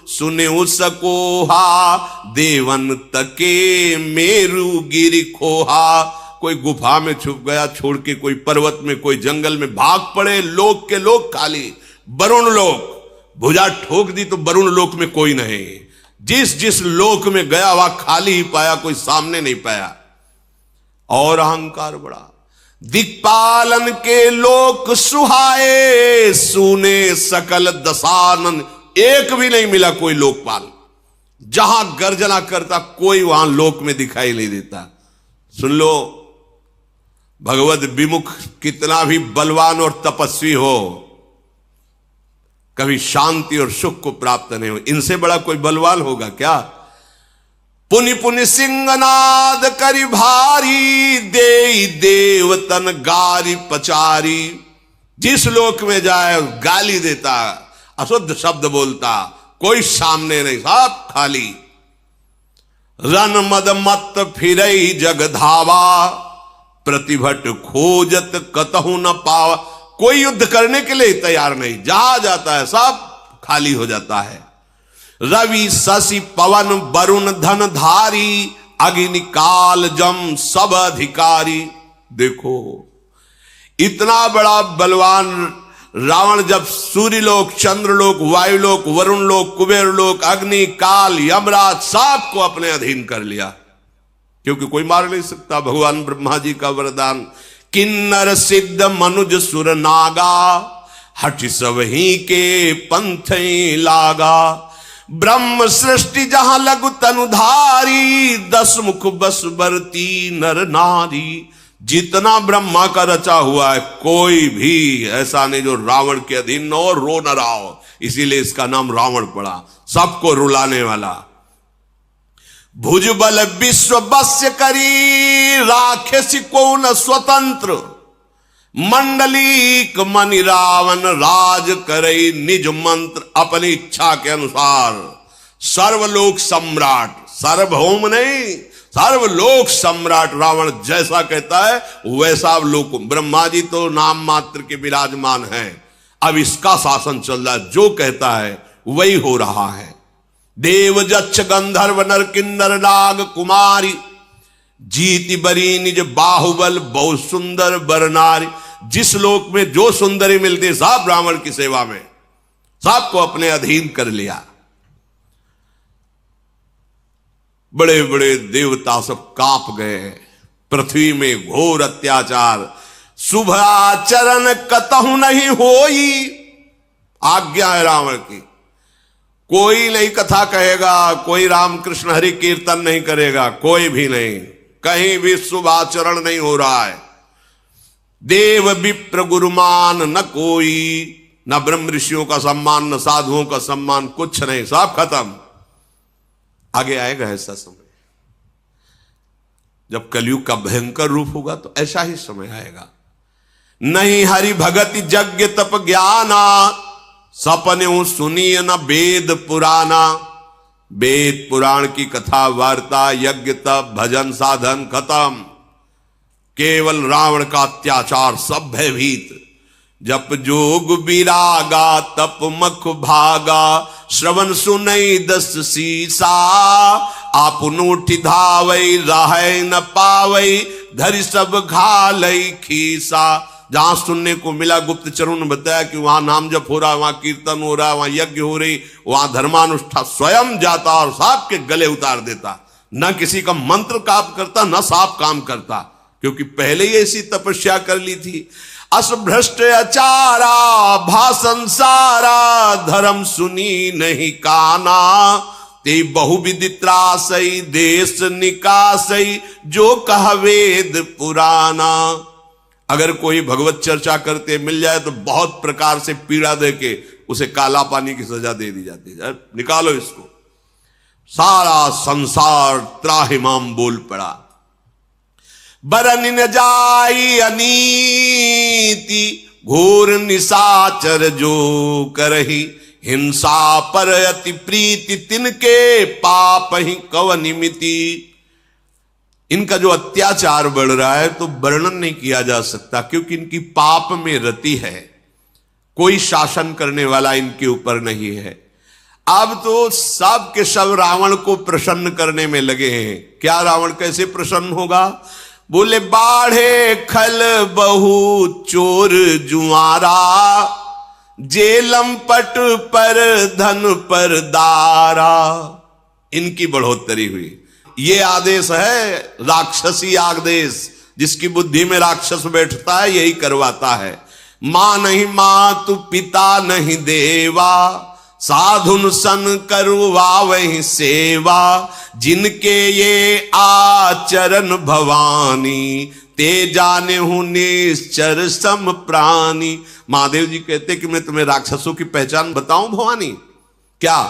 सुने सकोहा, देवन तके मेरु गिरि खोहा। कोई गुफा में छुप गया छोड़ के, कोई पर्वत में, कोई जंगल में, भाग पड़े लोक के लोग खाली। वरुण लोक भुजा ठोक दी तो वरुण लोक में कोई नहीं। जिस जिस लोक में गया वह खाली ही पाया, कोई सामने नहीं पाया। और अहंकार बड़ा। दिक्पालन के लोक सुहाए, सुने सकल दसानन। एक भी नहीं मिला कोई लोकपाल, जहां गर्जना करता कोई वहां लोक में दिखाई नहीं देता। सुन लो, भगवत विमुख कितना भी बलवान और तपस्वी हो, कभी शांति और सुख को प्राप्त नहीं हो। इनसे बड़ा कोई बलवान होगा क्या? पुनि पुनि सिंहनाद करी भारी, दे देवतन गारी पचारी। जिस लोक में जाए गाली देता, अशुद्ध शब्द बोलता, कोई सामने नहीं, सब खाली। रन मद मत फिरई जग धावा, प्रतिभट खोजत कतहु न पावा। कोई युद्ध करने के लिए तैयार नहीं, जहां जाता है सब खाली हो जाता है। रवि शशि पवन वरुण धन धारी, अग्नि काल जम सब अधिकारी। देखो इतना बड़ा बलवान रावण जब सूर्यलोक, चंद्रलोक, वायुलोक, वरुण लोक, कुबेर लोक, अग्नि काल यमराज सबको अपने अधीन कर लिया, क्योंकि कोई मार नहीं सकता। भगवान ब्रह्मा जी का वरदान, किन्नर सिद्ध मनुज सुर नागा, हठ सब ही के पंथ लागा। ब्रह्म सृष्टि जहां लघु तनुधारी, 10 मुख बस बरती नर नारी। जितना ब्रह्मा का रचा हुआ है, कोई भी ऐसा नहीं जो रावण के अधीन न हो, रो न रहा हो। इसीलिए इसका नाम रावण पड़ा, सबको रुलाने वाला। भुजबल विश्व बस्य करी, राखे को न स्वतंत्र। मंडलीक मनि रावण राज करई, निज मंत्र अपनी इच्छा के अनुसार। सर्वलोक सम्राट, सार्वभौम नहीं, सर्वलोक सम्राट रावण जैसा कहता है वैसा लोक। ब्रह्मा जी तो नाम मात्र के विराजमान हैं, अब इसका शासन चल रहा है, जो कहता है वही हो रहा है। देव जच्छ गंधर्व नर किन्नर नाग कुमारी, जीति बरी निज बाहुबल बहु सुंदर बरनारी। जिस लोक में जो सुंदरी मिलती सब ब्राह्मण की सेवा में, सबको अपने अधीन कर लिया। बड़े बड़े देवता सब कांप गए। पृथ्वी में घोर अत्याचार, शुभ आचरण कतहु नहीं होई। आज्ञा है रावण की, कोई नहीं कथा कहेगा, कोई रामकृष्ण हरि कीर्तन नहीं करेगा, कोई भी नहीं, कहीं भी शुभ आचरण नहीं हो रहा है। देव विप्र गुरुमान न कोई, न ब्रह्म ऋषियों का सम्मान, न साधुओं का सम्मान, कुछ नहीं, सब खत्म। आगे आएगा ऐसा समय, जब कलयुग का भयंकर रूप होगा तो ऐसा ही समय आएगा। नहीं हरि भगति यज्ञ तप ज्ञाना, सपने सुनिय न वेद पुराना। वेद पुराण की कथा वार्ता, यज्ञ तप भजन साधन खत्म। केवल रावण का अत्याचार, सब भयभीत। जप जोग विरागा तप मख भागा, श्रवण सुनई 10 सीसा। आपनु ठिधावई राहै न पावई, धरि सब घालई खीसा। जहां सुनने को मिला, गुप्त चरों ने बताया कि वहां नाम जप हो रहा, वहां कीर्तन हो रहा, वहां यज्ञ हो रही, वहां धर्मानुष्ठान, स्वयं जाता और सांप के गले उतार देता। न किसी का मंत्र काम करता, न सांप काम करता, क्योंकि पहले ही ऐसी तपस्या कर ली थी। असभ्रष्ट अचारा भाषण सारा, धर्म सुनी नहीं काना। ते बहुविदित्रासई देश निकासई, जो कह वेद पुराना। अगर कोई भगवत चर्चा करते मिल जाए तो बहुत प्रकार से पीड़ा दे के उसे काला पानी की सजा दे दी जाती है, निकालो इसको। सारा संसार त्राहिमाम बोल पड़ा। बरन न जाई अनीति घोर निशाचर जो करही, हिंसा पर अति प्रीति तिनके पाप ही कवनिमिति। इनका जो अत्याचार बढ़ रहा है तो वर्णन नहीं किया जा सकता, क्योंकि इनकी पाप में रति है, कोई शासन करने वाला इनके ऊपर नहीं है। अब तो सब के सब रावण को प्रसन्न करने में लगे हैं। क्या रावण कैसे प्रसन्न होगा? बोले बाढ़े खल बहु चोर जुआरा, जेलम पट पर धन पर दारा। इनकी बढ़ोतरी हुई। ये आदेश है राक्षसी आदेश, जिसकी बुद्धि में राक्षस बैठता है यही करवाता है। मां नहीं मातु पिता नहीं देवा, साधुन सन करवा वही सेवा। जिनके ये आचरण भवानी, ते जाने हूं निश्चर सम प्राणी। महादेव जी कहते कि मैं तुम्हें राक्षसों की पहचान बताऊं भवानी? क्या?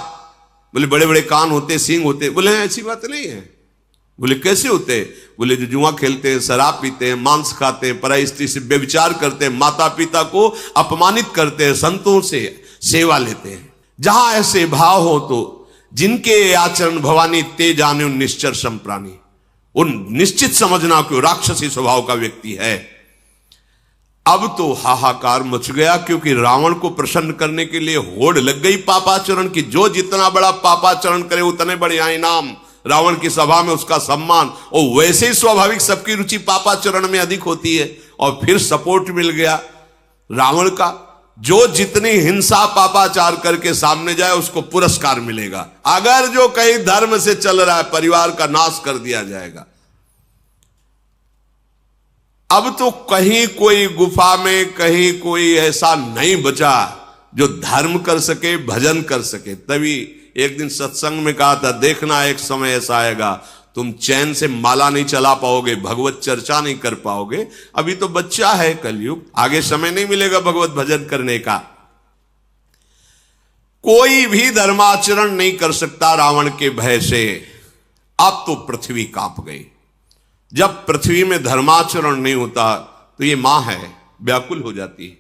बोले बड़े बड़े कान होते, सींग होते। बोले ऐसी बात नहीं है। बोले कैसे होते? बोले जो जुआ खेलते हैं, शराब पीते हैं, मांस खाते हैं, पराई स्त्री से व्यभिचार करते हैं, माता पिता को अपमानित करते हैं, संतों से सेवा लेते हैं। जहां ऐसे भाव हो तो जिनके आचरण भवानी ते जाने निश्चर संप्राणी, उन निश्चित समझना कि राक्षसी स्वभाव का व्यक्ति है। अब तो हाहाकार मच गया, क्योंकि रावण को प्रसन्न करने के लिए होड़ लग गई पापाचरण की। जो जितना बड़ा पापाचरण करे उतने बड़े इनाम, रावण की सभा में उसका सम्मान। और वैसे ही स्वाभाविक सबकी रुचि पापाचरण में अधिक होती है। और फिर सपोर्ट मिल गया रावण का। जो जितनी हिंसा पापाचार करके सामने जाए उसको पुरस्कार मिलेगा। अगर जो कहीं धर्म से चल रहा है, परिवार का नाश कर दिया जाएगा। अब तो कहीं कोई गुफा में कहीं कोई ऐसा नहीं बचा जो धर्म कर सके, भजन कर सके। तभी एक दिन सत्संग में कहा था, देखना एक समय ऐसा आएगा तुम चैन से माला नहीं चला पाओगे, भगवत चर्चा नहीं कर पाओगे। अभी तो बच्चा है कलयुग, आगे समय नहीं मिलेगा भगवत भजन करने का। कोई भी धर्माचरण नहीं कर सकता रावण के भय से। अब तो पृथ्वी कांप गई। जब पृथ्वी में धर्माचरण नहीं होता तो ये मां है व्याकुल हो जाती है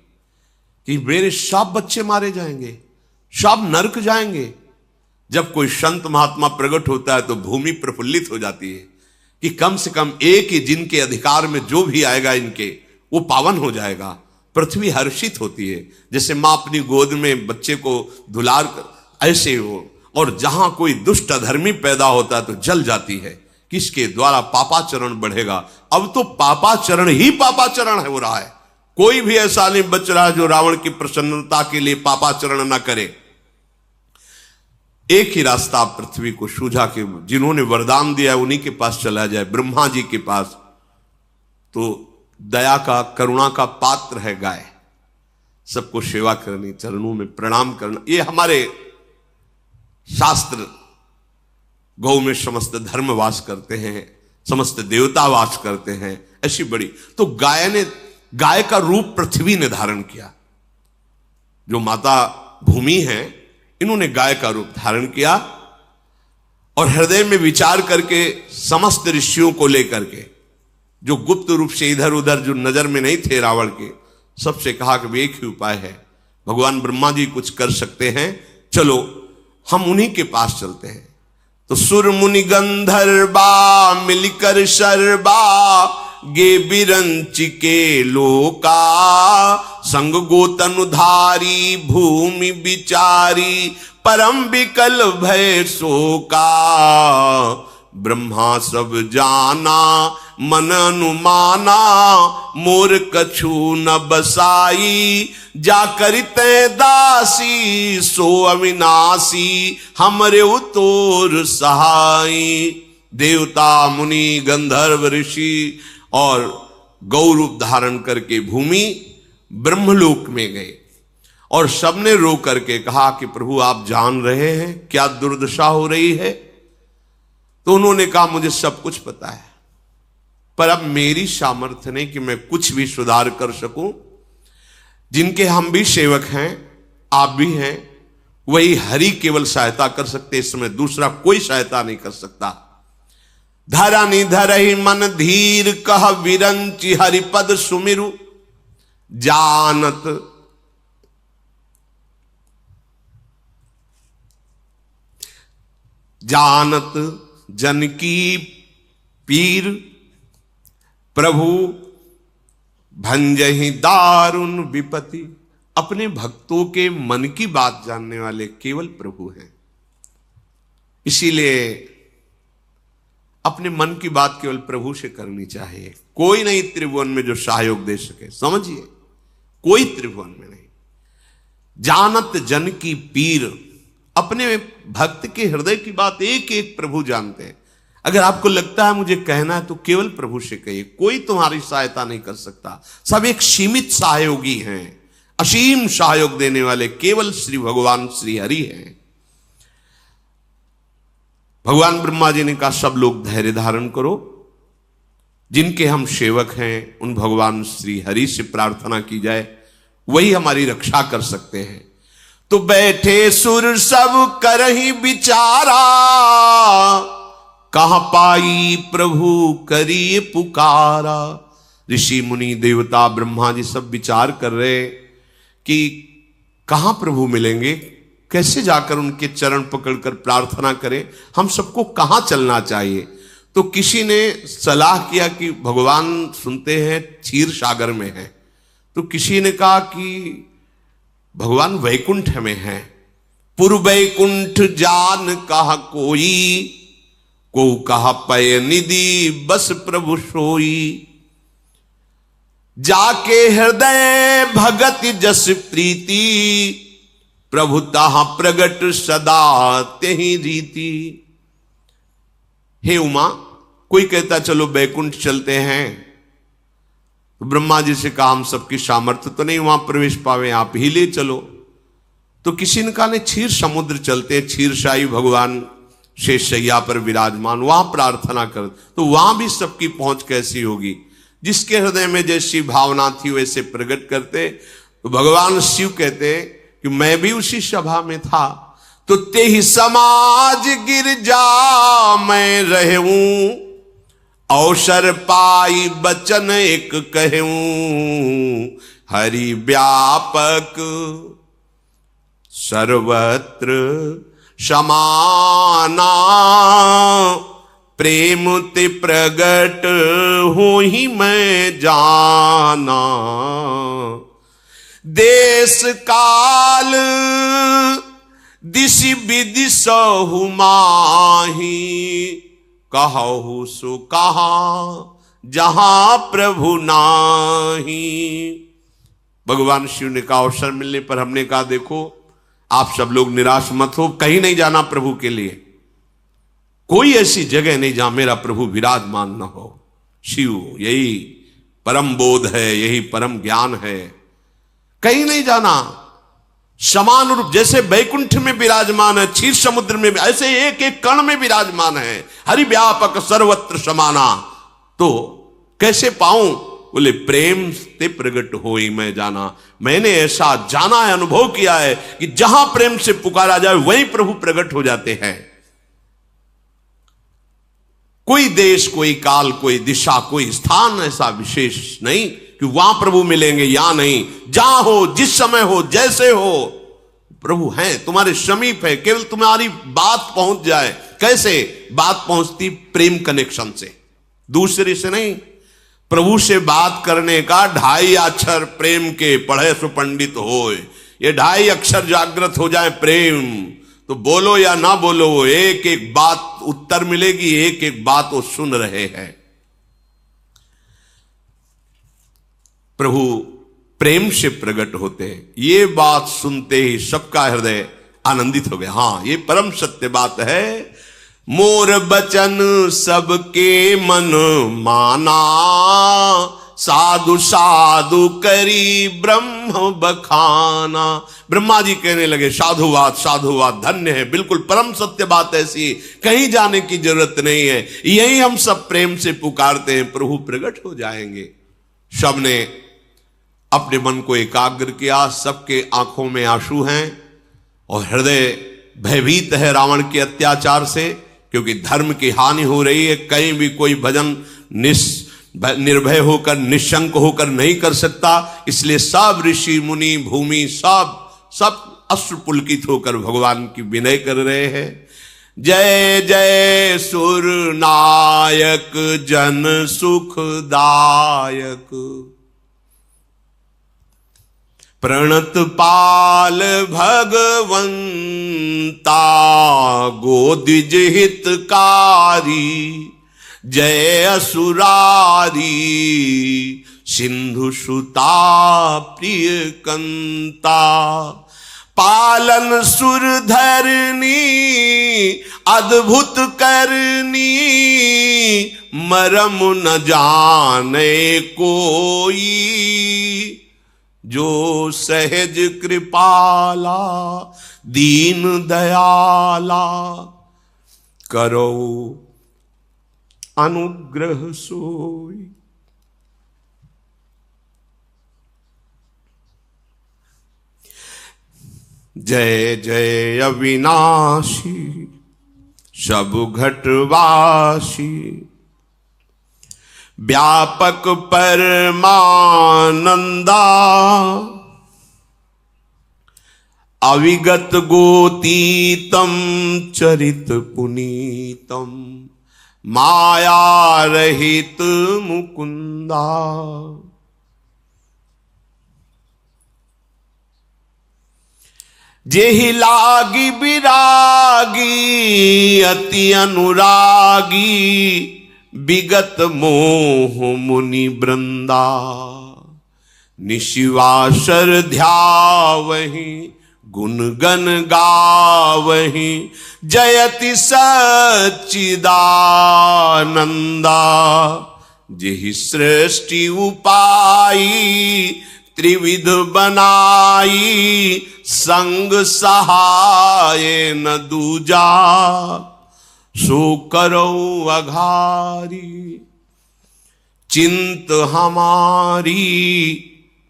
कि मेरे सब बच्चे मारे जाएंगे, सब नरक जाएंगे। जब कोई संत महात्मा प्रकट होता है तो भूमि प्रफुल्लित हो जाती है कि कम से कम एक ही जिनके अधिकार में जो भी आएगा इनके, वो पावन हो जाएगा। पृथ्वी हर्षित होती है, जैसे मां अपनी गोद में बच्चे को दुलार कर, ऐसे हो। और जहां कोई दुष्ट अधर्मी पैदा होता है तो जल जाती है, किसके द्वारा? पापाचरण बढ़ेगा। अब तो पापाचरण ही पापाचरण हो रहा है। कोई भी ऐसा नहीं बच रहा जो रावण की प्रसन्नता के लिए पापाचरण ना करे। एक ही रास्ता पृथ्वी को सूझा कि जिन्होंने वरदान दिया उन्हीं के पास चला जाए, ब्रह्मा जी के पास। तो दया का, करुणा का पात्र है गाय। सबको सेवा करनी, चरणों में प्रणाम करना, ये हमारे शास्त्र। गौ में समस्त धर्म वास करते हैं, समस्त देवता वास करते हैं, ऐसी बड़ी। तो गाय का रूप पृथ्वी ने धारण किया। जो माता भूमि है, इन्होंने गाय का रूप धारण किया और हृदय में विचार करके समस्त ऋषियों को लेकर के, जो गुप्त रूप से इधर उधर जो नजर में नहीं थे रावण के, सबसे कहा कि एक ही उपाय है, भगवान ब्रह्मा जी कुछ कर सकते हैं, चलो हम उन्हीं के पास चलते हैं। तो सुर मुनि गंधर्वा मिलकर शर्बा गे बिरंच के लोका, संग गोतनुधारी भूमि बिचारी परम विकल भय शोका। ब्रह्मा सब जाना मन अनुमाना, मोर कछु न बसाई। जा करिते दासी सो अविनाशी, हमरे उतोर सहाई। देवता मुनि गंधर्व ऋषि और गौ रूप धारण करके भूमि ब्रह्मलोक में गए और सबने रो करके कहा कि प्रभु आप जान रहे हैं क्या दुर्दशा हो रही है? तो उन्होंने कहा मुझे सब कुछ पता है, पर अब मेरी सामर्थ्य नहीं कि मैं कुछ भी सुधार कर सकूं। जिनके हम भी सेवक हैं, आप भी हैं, वही हरि केवल सहायता कर सकते, इस समय दूसरा कोई सहायता नहीं कर सकता। धरनि धरहि मन धीर कह विरंचि हरिपद सुमिरु, जानत जन की पीर प्रभु भंजहि दारुण विपति। अपने भक्तों के मन की बात जानने वाले केवल प्रभु हैं, इसीलिए अपने मन की बात केवल प्रभु से करनी चाहिए। कोई नहीं त्रिभुवन में जो सहयोग दे सके, समझिए, कोई त्रिभुवन में नहीं। जानत जन की पीर, अपने भक्त के हृदय की बात एक एक प्रभु जानते हैं। अगर आपको लगता है मुझे कहना है तो केवल प्रभु से कहिए, कोई तुम्हारी सहायता नहीं कर सकता। सब एक सीमित सहयोगी हैं, असीम सहयोग देने वाले केवल श्री भगवान श्री हरि हैं। भगवान ब्रह्मा जी ने कहा सब लोग धैर्य धारण करो, जिनके हम सेवक हैं उन भगवान श्री हरि से प्रार्थना की जाए, वही हमारी रक्षा कर सकते हैं। तो बैठे सुर सब करहि विचारा, कहां पाई प्रभु करिए पुकारा। ऋषि मुनि देवता ब्रह्मा जी सब विचार कर रहे कि कहां प्रभु मिलेंगे, कैसे जाकर उनके चरण पकड़कर प्रार्थना करें, हम सबको कहां चलना चाहिए। तो किसी ने सलाह किया कि भगवान सुनते हैं क्षीर सागर में है, तो किसी ने कहा कि भगवान वैकुंठ में है। पुर वैकुंठ जान कहा कोई, को कहा पय निधि बस प्रभु सोई। जाके हृदय भगत जस प्रीति, प्रभु ताहा प्रगट सदा तेहि रीति। हे उमा, कोई कहता चलो बैकुंठ चलते हैं, तो ब्रह्मा जी से कहा हम सबकी सामर्थ्य तो नहीं वहां प्रवेश पावे, आप ही ले चलो। तो किसी ने कहा नहीं, क्षीर समुद्र चलते, क्षीरशाही भगवान शेषशैया पर विराजमान, वहां प्रार्थना कर। तो वहां भी सबकी पहुंच कैसी होगी, जिसके हृदय में जैसी भावना थी वैसे प्रकट करते। तो भगवान शिव कहते कि मैं भी उसी सभा में था, तो ते ही समाज गिरजा मैं रहूं, अवसर पाई बचन एक कहूं। हरि व्यापक सर्वत्र समाना, प्रेम ते प्रगट हो ही मैं जाना। देश काल दिशि विदिशहु माही, कहु सो कहा जहां प्रभु नाही। भगवान शिव ने कहा अवसर मिलने पर हमने कहा देखो आप सब लोग निराश मत हो, कहीं नहीं जाना प्रभु के लिए, कोई ऐसी जगह नहीं जहां मेरा प्रभु विराजमान न हो। शिव यही परम बोध है, यही परम ज्ञान है, कहीं नहीं जाना। समान रूप जैसे बैकुंठ में विराजमान है, क्षीर समुद्र में, ऐसे एक एक कण में विराजमान है। हरि व्यापक सर्वत्र समाना, तो कैसे पाऊं, बोले प्रेम से प्रगट होई मैं जाना। मैंने ऐसा जाना है, अनुभव किया है कि जहां प्रेम से पुकारा जाए वहीं प्रभु प्रकट हो जाते हैं। कोई देश, कोई काल, कोई दिशा, कोई स्थान ऐसा विशेष नहीं कि वहां प्रभु मिलेंगे या नहीं। जहां हो, जिस समय हो, जैसे हो, प्रभु हैं, तुम्हारे समीप है, केवल तुम्हारी बात पहुंच जाए। कैसे बात पहुंचती? प्रेम कनेक्शन से, दूसरे से नहीं। प्रभु से बात करने का 2.5 अक्षर प्रेम के पढ़े सो पंडित होए, ये 2.5 अक्षर जागृत हो जाए प्रेम, तो बोलो या ना बोलो वो एक एक बात उत्तर मिलेगी, एक एक बात वो सुन रहे हैं। प्रभु प्रेम से प्रकट होते हैं। ये बात सुनते ही सबका हृदय आनंदित हो गया। हां, ये परम सत्य बात है। मोर बचन सबके मन माना, साधु साधु करी ब्रह्म बखाना। ब्रह्मा जी कहने लगे साधुवाद साधुवाद, धन्य है, बिल्कुल परम सत्य बात ऐसी, कहीं जाने की जरूरत नहीं है, यही हम सब प्रेम से पुकारते हैं, प्रभु प्रकट हो जाएंगे। सबने अपने मन को एकाग्र किया। सबके आंखों में आंसू हैं और हृदय भयभीत है रावण के अत्याचार से, क्योंकि धर्म की हानि हो रही है। कहीं भी कोई भजन निर्भय होकर, निशंक होकर नहीं कर सकता। इसलिए सब ऋषि मुनि भूमि सब अश्रु पुलकित होकर भगवान की विनय कर रहे हैं। जय जय सुर नायक जन सुखदायक, प्रणत पाल भगवंता गोदिज हितकारी। जय असुरारी सिंधु सुता प्रिय कंता, पालन सुर धरनी अद्भुत करनी। मरम न जाने कोई जो सहज कृपाला, दीन दयाला करो अनुग्रह सोई। जय जय अविनाशी सब घटवासी, व्यापक परमानंदा। अविगत गोतीतम चरित पुनीतम, माया रहित मुकुंदा। जेहि लागी विरागी अति अनुरागी, विगत मोह मुनि वृंदा। निशिवासर ध्यावहि गुण गण गावहि, जयति सच्चिदानंदा। जेहि सृष्टि उपाई त्रिविध बनाई, संग सहाय न दूजा। सो करो अघारी चिंत हमारी,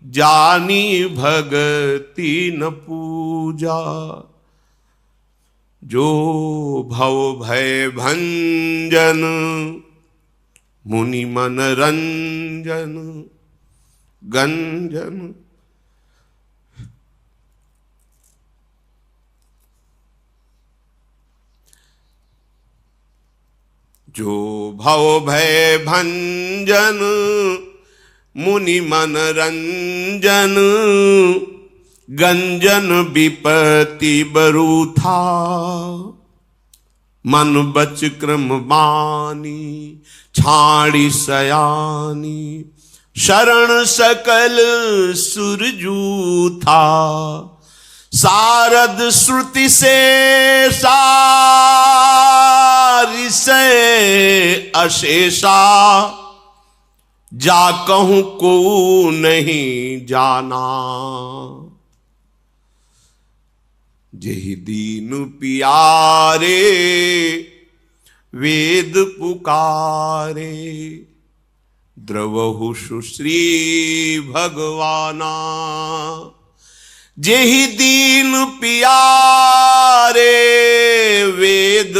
जानी भगति न पूजा। जो भव भय भंजन मुनि मन रंजन गंजन। जो भव भय भंजन मुनि मन रंजन, गंजन विपति बरूथा। मन बच क्रम बानी छाड़ी सयानी, शरण सकल सुरजू था। सारद श्रुति से सारी से अशेषा, जा कहूं को नहीं जाना। जेहि दीन पियारे वेद पुकारे, द्रवहु सुश्री भगवाना। जेहि दीन पियारे वेद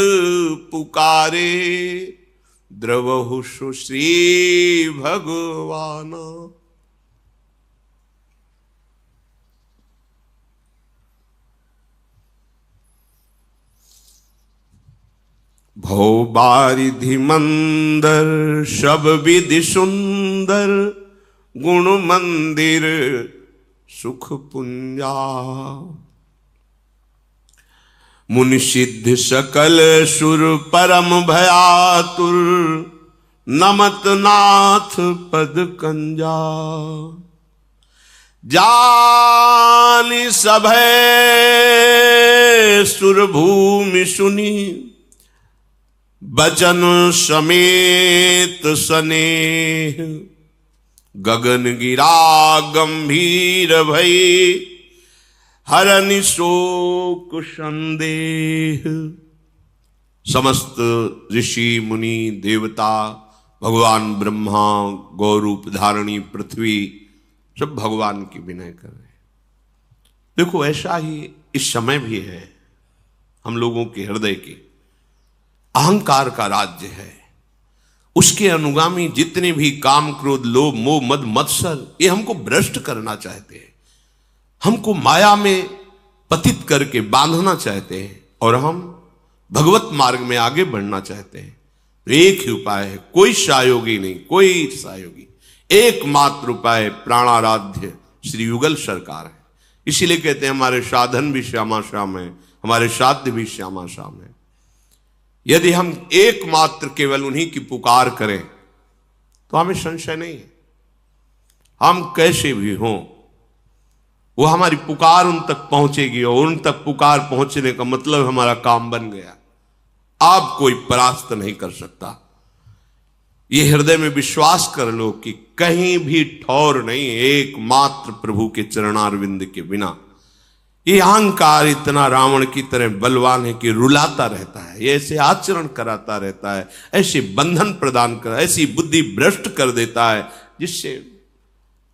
पुकारे, द्रवहु सुश्री भगवाना। भव बारिधि मंदर सब विधि सुंदर, गुण मंदिर सुख पुंजा। मुनि सिद्ध सकल सुर परम भयातुर, नमत नाथ पद कंजा। जानि सभय सुर भूमि सुनी, बचन समेत स्नेह। गगन गिरा गंभीर भई, हरनि शोक संदेह। समस्त ऋषि मुनि देवता, भगवान ब्रह्मा, गौरूप धारणी पृथ्वी, सब भगवान की विनय कर रहे हैं। देखो ऐसा ही इस समय भी है, हम लोगों के हृदय के अहंकार का राज्य है। उसके अनुगामी जितने भी काम, क्रोध, लोभ, मोह, मद, मत्सर, ये हमको भ्रष्ट करना चाहते हैं, हमको माया में पतित करके बांधना चाहते हैं, और हम भगवत मार्ग में आगे बढ़ना चाहते हैं। तो एक ही उपाय है, कोई सहयोगी नहीं, कोई सहयोगी, एकमात्र उपाय प्राणाराध्य श्री युगल सरकार है। इसीलिए कहते हैं हमारे साधन भी श्यामा श्याम है, हमारे साध्य भी श्यामा श्याम है। यदि हम एकमात्र केवल उन्हीं की पुकार करें तो हमें संशय नहीं है, हम कैसे भी हों वो हमारी पुकार उन तक पहुंचेगी, और उन तक पुकार पहुंचने का मतलब हमारा काम बन गया। आप कोई परास्त नहीं कर सकता। ये हृदय में विश्वास कर लो कि कहीं भी ठौर नहीं, एकमात्र प्रभु के चरणारविंद के बिना। ये अहंकार इतना रावण की तरह बलवान है कि रुलाता रहता है, ये ऐसे आचरण कराता रहता है, ऐसे बंधन प्रदान कर, ऐसी बुद्धि भ्रष्ट कर देता है, जिससे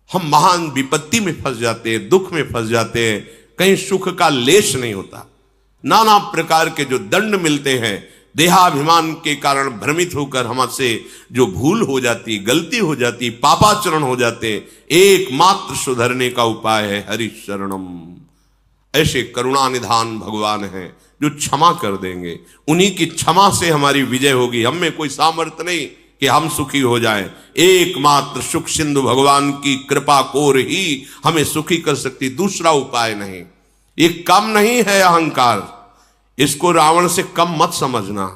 हम महान विपत्ति में फंस जाते हैं, दुख में फंस जाते हैं, कहीं सुख का लेश नहीं होता। नाना प्रकार के जो दंड मिलते हैं, देहाभिमान के कारण भ्रमित होकर हमसे जो भूल हो जाती, गलती हो जाती, पापाचरण हो जाते, एकमात्र सुधरने का उपाय है हरि शरणम। ऐसे करुणा निधान भगवान हैं जो क्षमा कर देंगे, उन्हीं की क्षमा से हमारी विजय होगी। हम में कोई सामर्थ्य नहीं कि हम सुखी हो जाएं, एकमात्र सुख सिंधु भगवान की कृपा कोर ही हमें सुखी कर सकती, दूसरा उपाय नहीं। ये कम नहीं है अहंकार, इसको रावण से कम मत समझना।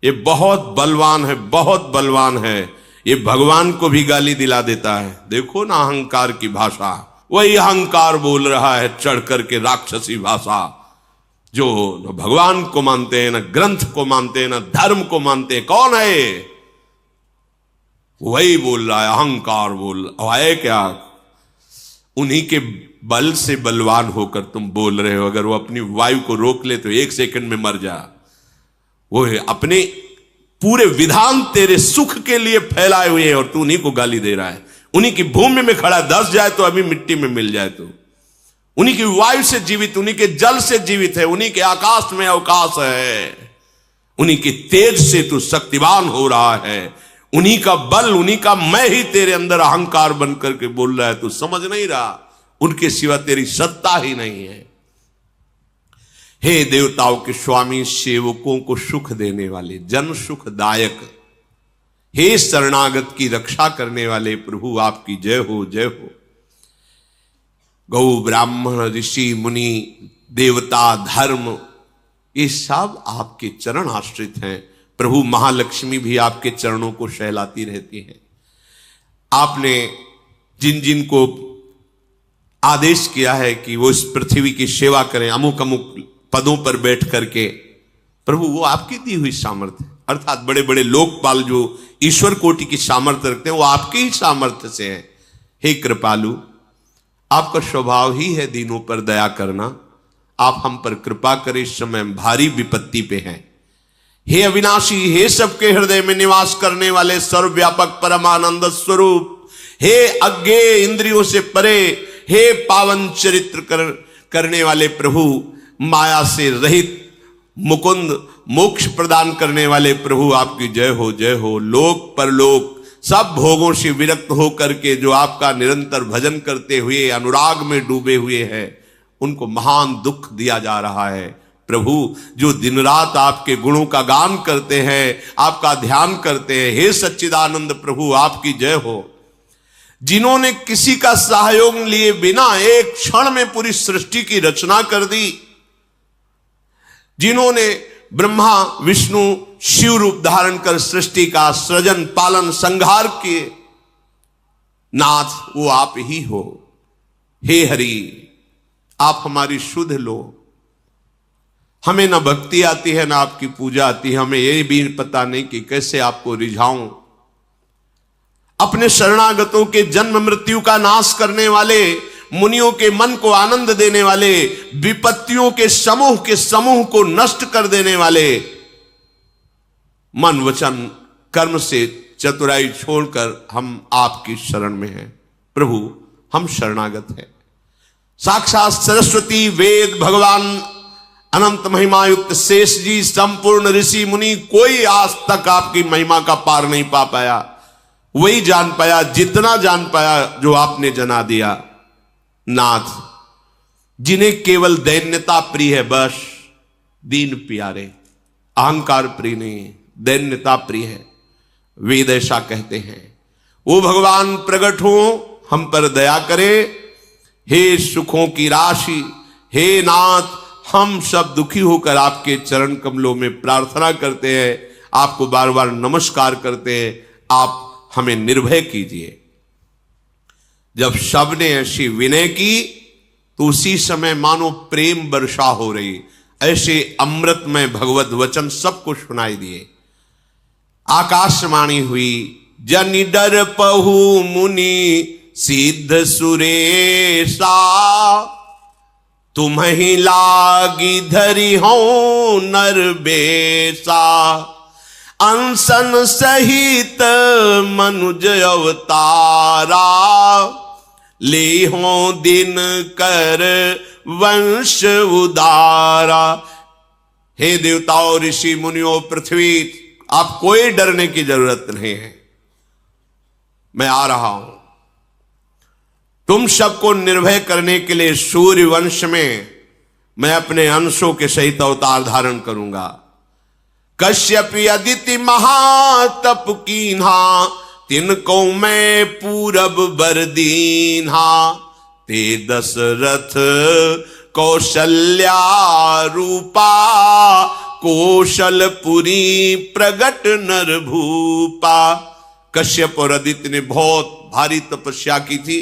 ये बहुत बलवान है, बहुत बलवान है। ये भगवान को भी गाली दिला देता है। देखो ना अहंकार की भाषा, वही अहंकार बोल रहा है चढ़ करके राक्षसी भाषा, जो न भगवान को मानते हैं, न ग्रंथ को मानते हैं, न धर्म को मानते हैं। कौन है? वही बोल रहा है, अहंकार बोल रहा है। क्या उन्हीं के बल से बलवान होकर तुम बोल रहे हो? अगर वो अपनी वायु को रोक ले तो 1 सेकंड में मर जा। वो अपने पूरे विधान तेरे सुख के लिए फैलाए हुए हैं और तू उन्हीं को गाली दे रहा है। उन्हीं की भूमि में खड़ा, धस जाए तो अभी मिट्टी में मिल जाए। तो उन्हीं की वायु से जीवित, उन्हीं के जल से जीवित है, उन्हीं के आकाश में अवकाश है, उन्हीं के तेज से तू शक्तिवान हो रहा है। उन्हीं का बल, उन्हीं का मैं ही तेरे अंदर अहंकार बन करके बोल रहा है। तू समझ नहीं रहा, उनके सिवा तेरी सत्ता ही नहीं है। हे देवताओं के स्वामी, सेवकों को सुख देने वाले, जन सुखदायक, हे शरणागत की रक्षा करने वाले प्रभु, आपकी जय हो, जय हो। गौ ब्राह्मण ऋषि मुनि देवता धर्म, ये सब आपके चरण आश्रित हैं। प्रभु महालक्ष्मी भी आपके चरणों को सहलाती रहती हैं। आपने जिन जिन को आदेश किया है कि वो इस पृथ्वी की सेवा करें, अमुक अमुक पदों पर बैठ करके, प्रभु वो आपकी दी हुई सामर्थ्य, अर्थात बड़े बड़े लोकपाल जो ईश्वर कोटि की सामर्थ्य रखते हैं, वो आपके ही सामर्थ्य से है। हे कृपालु, आपका स्वभाव ही है दीनों पर दया करना। आप हम पर कृपा करें, इस समय भारी विपत्ति पे हैं। हे अविनाशी, हे सबके हृदय में निवास करने वाले सर्वव्यापक परमानंद स्वरूप, हे अज्ञेय इंद्रियों से परे, हे पावन चरित्र करने वाले प्रभु, माया से रहित मुकुंद, मोक्ष प्रदान करने वाले प्रभु, आपकी जय हो, जय हो। लोक परलोक सब भोगों से विरक्त होकर के जो आपका निरंतर भजन करते हुए अनुराग में डूबे हुए हैं, उनको महान दुख दिया जा रहा है। प्रभु जो दिन रात आपके गुणों का गान करते हैं, आपका ध्यान करते हैं, हे सच्चिदानंद प्रभु, आपकी जय हो। जिन्होंने किसी का सहयोग लिए बिना एक क्षण में पूरी सृष्टि की रचना कर दी, जिन्होंने ब्रह्मा विष्णु शिव रूप धारण कर सृष्टि का सृजन पालन संहार किए, नाथ वो आप ही हो। हे हरि, आप हमारी सुध लो। हमें ना भक्ति आती है, ना आपकी पूजा आती है, हमें ये भी पता नहीं कि कैसे आपको रिझाऊं। अपने शरणागतों के जन्म मृत्यु का नाश करने वाले, मुनियों के मन को आनंद देने वाले, विपत्तियों के समूह को नष्ट कर देने वाले, मन वचन कर्म से चतुराई छोड़कर हम आपकी शरण में हैं। प्रभु हम शरणागत हैं। साक्षात सरस्वती, वेद, भगवान, अनंत महिमा युक्त शेष जी, संपूर्ण ऋषि मुनि, कोई आज तक आपकी महिमा का पार नहीं पा पाया। वही जान पाया, जितना जान पाया जो आपने जना दिया। नाथ, जिन्हें केवल दैन्यता प्रिय है, बस दीन प्यारे, अहंकार प्रिय नहीं, दैन्यता प्रिय है, वेद ऐसा कहते हैं। वो भगवान प्रकट हो, हम पर दया करे। हे सुखों की राशि, हे नाथ, हम सब दुखी होकर आपके चरण कमलों में प्रार्थना करते हैं, आपको बार बार नमस्कार करते हैं, आप हमें निर्भय कीजिए। जब सबने ऐसी विनय की तो उसी समय मानो प्रेम वर्षा हो रही, ऐसे अमृतमय भगवत वचन सबको सुनाई दिए। आकाशवाणी हुई, जन डर पहु मुनि सिद्ध सुरेशा, तुम्हि लागी धरि हो नर बेसा, अंसन सहित मनुज अवतारा, ले हो दिन कर वंश उदारा। हे देवताओं, ऋषि मुनियों, पृथ्वी, आप कोई डरने की जरूरत नहीं है, मैं आ रहा हूं। तुम सबको निर्भय करने के लिए सूर्य वंश में मैं अपने अंशों के सहित अवतार धारण करूंगा। कश्यप अदिति महातप कीन्हा, तिनको मैं पूरब बर दीन्हा, ते दशरथ कौशल्या रूपा, कौशलपुरी प्रगट नर भूपा। कश्यप और अदिति ने बहुत भारी तपस्या की थी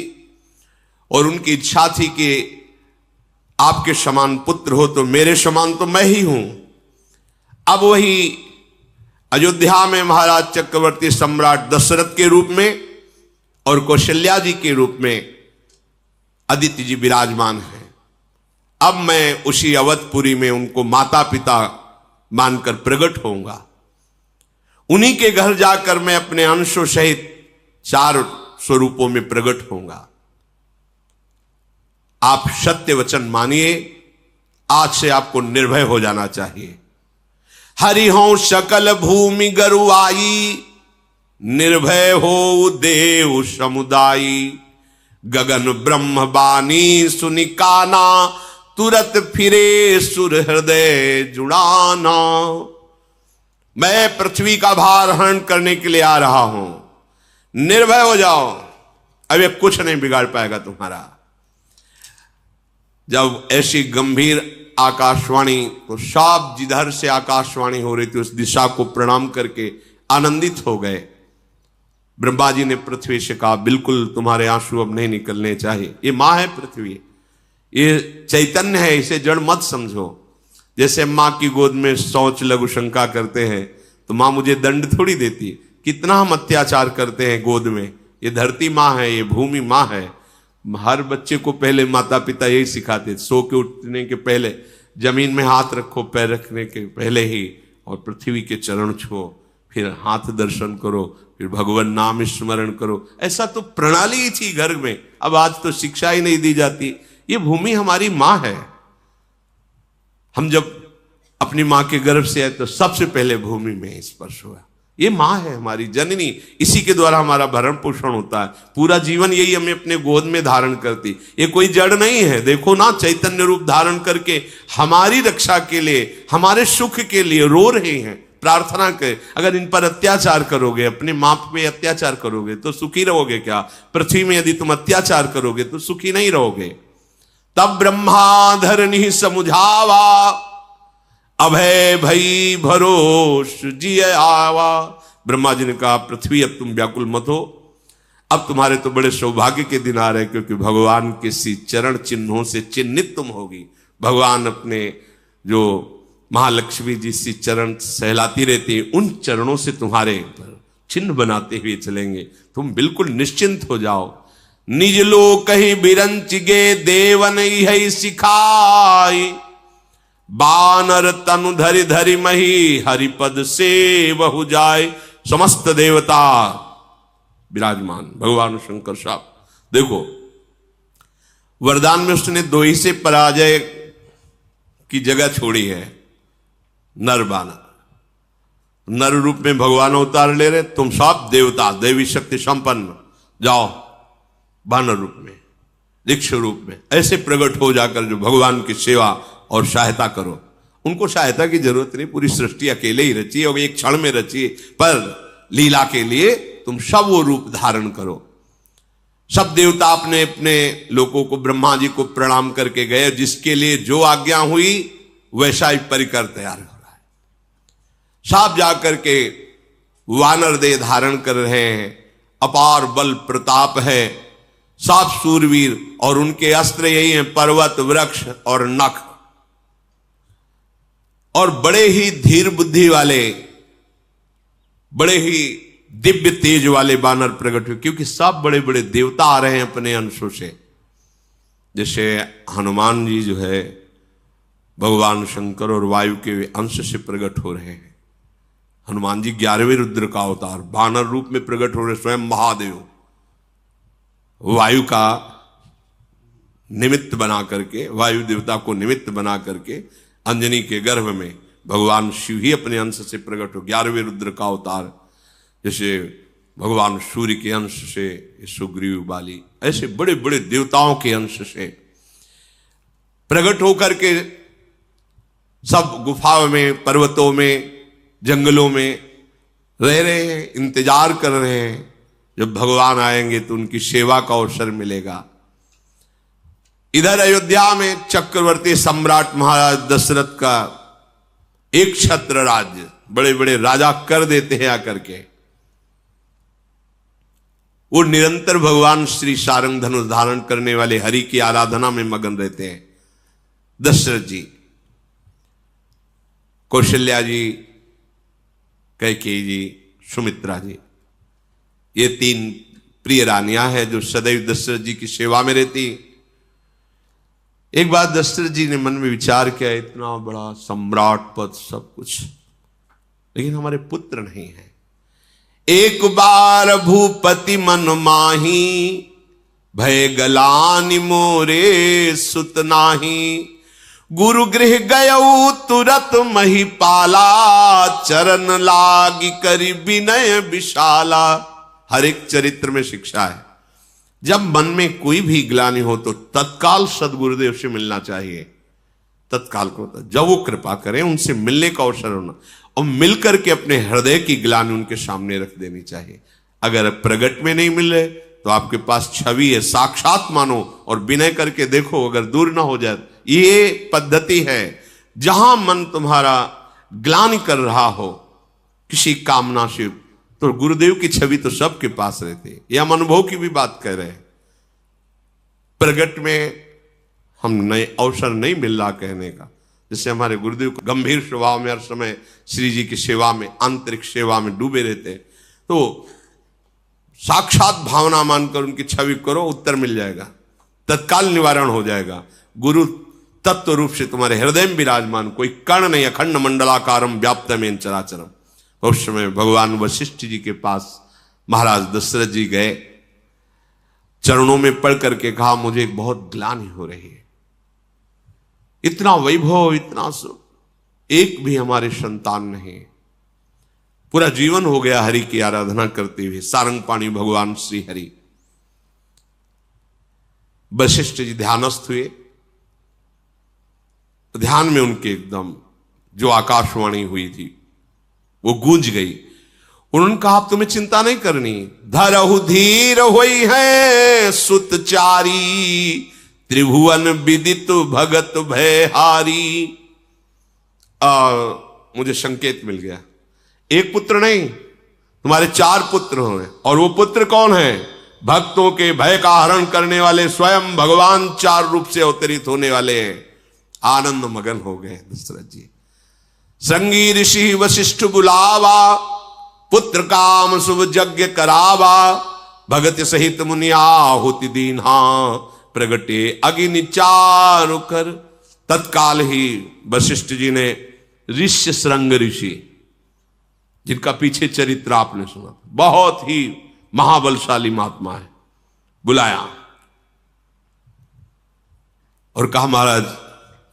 और उनकी इच्छा थी कि आपके समान पुत्र हो तो मेरे समान तो मैं ही हूं। अब वही अयोध्या में महाराज चक्रवर्ती सम्राट दशरथ के रूप में और कौशल्या जी के रूप में अदिति जी विराजमान हैं। अब मैं उसी अवधपुरी में उनको माता पिता मानकर प्रकट होऊंगा। उन्हीं के घर जाकर मैं अपने अंशों सहित 4 स्वरूपों में प्रकट होऊंगा। आप सत्य वचन मानिए, आज से आपको निर्भय हो जाना चाहिए। हरि हो सकल भूमि गरुआई, निर्भय हो देव समुदायी, गगन ब्रह्म बानी सुनिकाना, तुरत फिरे सुर हृदय जुड़ाना। मैं पृथ्वी का भार हरण करने के लिए आ रहा हूं, निर्भय हो जाओ, अब ये कुछ नहीं बिगाड़ पाएगा तुम्हारा। जब ऐसी गंभीर आकाशवाणी, तो सब जिधर से आकाशवाणी हो रही थी उस दिशा को प्रणाम करके आनंदित हो गए। ब्रह्मा जी ने पृथ्वी से कहा, बिल्कुल तुम्हारे आंसू अब नहीं निकलने चाहिए। ये मां है पृथ्वी, ये चैतन्य है, इसे जड़ मत समझो। जैसे मां की गोद में शौच लघु शंका करते हैं तो मां मुझे दंड थोड़ी देती। कितना हम अत्याचार करते हैं गोद में। ये धरती मां है, ये भूमि मां है। हर बच्चे को पहले माता पिता यही सिखाते, सो के उठने के पहले जमीन में हाथ रखो, पैर रखने के पहले ही, और पृथ्वी के चरण छुओ, फिर हाथ दर्शन करो, फिर भगवान नाम स्मरण करो। ऐसा तो प्रणाली ही थी घर में। अब आज तो शिक्षा ही नहीं दी जाती। ये भूमि हमारी मां है। हम जब अपनी मां के गर्भ से आए तो सबसे पहले भूमि में स्पर्श हुआ। ये मां है हमारी जननी, इसी के द्वारा हमारा भरण पोषण होता है। पूरा जीवन यही हमें अपने गोद में धारण करती। ये कोई जड़ नहीं है। देखो ना, चैतन्य रूप धारण करके हमारी रक्षा के लिए, हमारे सुख के लिए रो रहे हैं, प्रार्थना करें। अगर इन पर अत्याचार करोगे, अपने मां पे अत्याचार करोगे तो सुखी रहोगे क्या? पृथ्वी में यदि तुम अत्याचार करोगे तो सुखी नहीं रहोगे। तब ब्रह्मा धरनी समुझावा, अभय भई भरोस जिय आवा। ब्रह्मा जी ने कहा, पृथ्वी अब तुम व्याकुल मत हो, अब तुम्हारे तो बड़े सौभाग्य के दिन आ रहे, क्योंकि भगवान के सी चरण चिन्हों से चिन्हित तुम होगी। भगवान अपने जो महालक्ष्मी जी सी चरण सहलाती रहती है, उन चरणों से तुम्हारे चिन्ह बनाते हुए चलेंगे। तुम बिल्कुल निश्चिंत हो जाओ। निज लोक कहीं बिरंच गे देवन यही सिखाई, बानर तनु धरि धरि मही हरिपद से बहु जाए। समस्त देवता विराजमान, भगवान शंकर साहब देखो, वरदान में उसने दो ही से पराजय की जगह छोड़ी है, नर बानर। नर रूप में भगवान अवतार ले रहे, तुम सब देवता देवी शक्ति संपन्न जाओ बानर रूप में, दीक्ष रूप में ऐसे प्रकट हो जाकर जो भगवान की सेवा और सहायता करो। उनको सहायता की जरूरत नहीं, पूरी सृष्टि अकेले ही रची और एक क्षण में रची, पर लीला के लिए तुम सब वो रूप धारण करो। सब देवता अपने अपने लोगों को ब्रह्मा जी को प्रणाम करके गए, जिसके लिए जो आज्ञा हुई वैसा ही परिकर तैयार हो रहा है। सब जाकर के वानर देह धारण कर रहे हैं, अपार बल प्रताप है, सब सूरवीर, और उनके अस्त्र यही हैं पर्वत वृक्ष और नख। और बड़े ही धीर बुद्धि वाले, बड़े ही दिव्य तेज वाले बानर प्रकट हुए, क्योंकि सब बड़े बड़े देवता आ रहे हैं अपने अंशों से। जैसे हनुमान जी जो है भगवान शंकर और वायु के अंश से प्रकट हो रहे हैं। हनुमान जी 11वें रुद्र का अवतार बानर रूप में प्रकट हो रहे, स्वयं महादेव वायु का निमित्त बना करके, वायु देवता को निमित्त बना करके अंजनी के गर्भ में भगवान शिव ही अपने अंश से प्रकट हो, 11वें रुद्र का अवतार। जैसे भगवान सूर्य के अंश से सुग्रीव बाली, ऐसे बड़े बड़े देवताओं के अंश से प्रकट होकर के सब गुफाओं में, पर्वतों में, जंगलों में रह रहे हैं, इंतजार कर रहे हैं जब भगवान आएंगे तो उनकी सेवा का अवसर मिलेगा। इधर अयोध्या में चक्रवर्ती सम्राट महाराज दशरथ का एक छत्र राज्य, बड़े बड़े राजा कर देते हैं आकर के, वो निरंतर भगवान श्री सारंग धनुष धारण करने वाले हरि की आराधना में मगन रहते हैं। दशरथ जी, कौशल्या जी, कैकेयी जी, सुमित्रा जी, ये 3 प्रिय रानियां हैं जो सदैव दशरथ जी की सेवा में रहती। एक बार दशरथ जी ने मन में विचार किया, इतना बड़ा सम्राट पद सब कुछ, लेकिन हमारे पुत्र नहीं है। एक बार भूपति मन माही, भय गलानि मोरे सुत नाही। गुरु गृह गयऊ तुरत महिपाला, चरण लागी करी विनय विशाला। हर एक चरित्र में शिक्षा है, जब मन में कोई भी ग्लानि हो तो तत्काल सदगुरुदेव से मिलना चाहिए। तत्काल को जब वो कृपा करें उनसे मिलने का अवसर होना, और मिलकर के अपने हृदय की ग्लानि उनके सामने रख देनी चाहिए। अगर प्रगट में नहीं मिल रहे तो आपके पास छवि है, साक्षात मानो और विनय करके देखो, अगर दूर ना हो जाए। ये पद्धति है, जहां मन तुम्हारा ग्लानि कर रहा हो किसी कामना से, तो गुरुदेव की छवि तो सबके पास रहती है। यह हम अनुभव की भी बात कर रहे हैं। प्रगट में हम नए अवसर नहीं मिल रहा कहने का, जैसे हमारे गुरुदेव को गंभीर स्वभाव में हर समय श्री जी की सेवा में, आंतरिक सेवा में डूबे रहते हैं, तो साक्षात भावना मानकर उनकी छवि करो, उत्तर मिल जाएगा, तत्काल निवारण हो जाएगा। गुरु तत्व रूप से तुम्हारे हृदय में विराजमान, कोई कण नहीं, अखंड मंडलाकारम व्याप्तमेन चराचरम। उस समय भगवान वशिष्ठ जी के पास महाराज दशरथ जी गए, चरणों में पड़ करके कहा, मुझे बहुत ग्लानि हो रही है, इतना वैभव, इतना सुख, एक भी हमारे संतान नहीं। पूरा जीवन हो गया हरि की आराधना करते हुए, सारंग पाणी भगवान श्री हरि। वशिष्ठ जी ध्यानस्थ हुए, ध्यान में उनके एकदम जो आकाशवाणी हुई थी वो गूंज गई। उन्होंने कहा, आप तुम्हें चिंता नहीं करनी, धरहु धीर होई है सुतचारी, त्रिभुवन विदित भगत भयहारी। मुझे संकेत मिल गया, एक पुत्र नहीं, तुम्हारे 4 पुत्र होंगे, और वो पुत्र कौन है? भक्तों के भय का हरण करने वाले स्वयं भगवान 4 रूप से अवतरित होने वाले हैं। आनंद मगन हो गए दशरथ जी। श्रृंगी ऋषि वशिष्ठ बुलावा, पुत्र काम शुभ यज्ञ करावा, भगत सहित मुनि आहुति दीन्हा, प्रगटे अग्नि चारु कर। तत्काल ही वशिष्ठ जी ने ऋष्य श्रृंग ऋषि, जिनका पीछे चरित्र आपने सुना, बहुत ही महाबलशाली महात्मा है, बुलाया। और कहा महाराज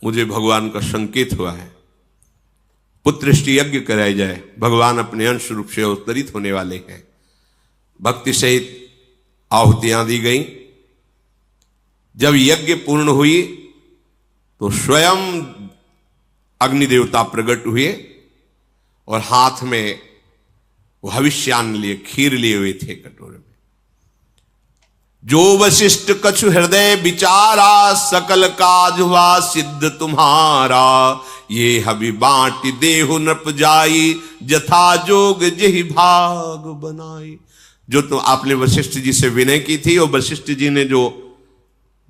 मुझे भगवान का संकेत हुआ है, पुत्रष्टि यज्ञ कराई जाए, भगवान अपने अंश रूप से अवतरित होने वाले हैं। भक्ति सहित आहुतियां दी गई। जब यज्ञ पूर्ण हुई तो स्वयं अग्निदेवता प्रकट हुए और हाथ में वो हविष्यान्न लिए, खीर लिए हुए थे कटोरे में। जो वशिष्ठ कछु हृदय विचारा, सकल काज हुआ सिद्ध तुम्हारा। ये हवि बांट देहु नृप जाई, जथा जोग जेहि भाग बनाई। जो तो आपने वशिष्ठ जी से विनय की थी और वशिष्ठ जी ने जो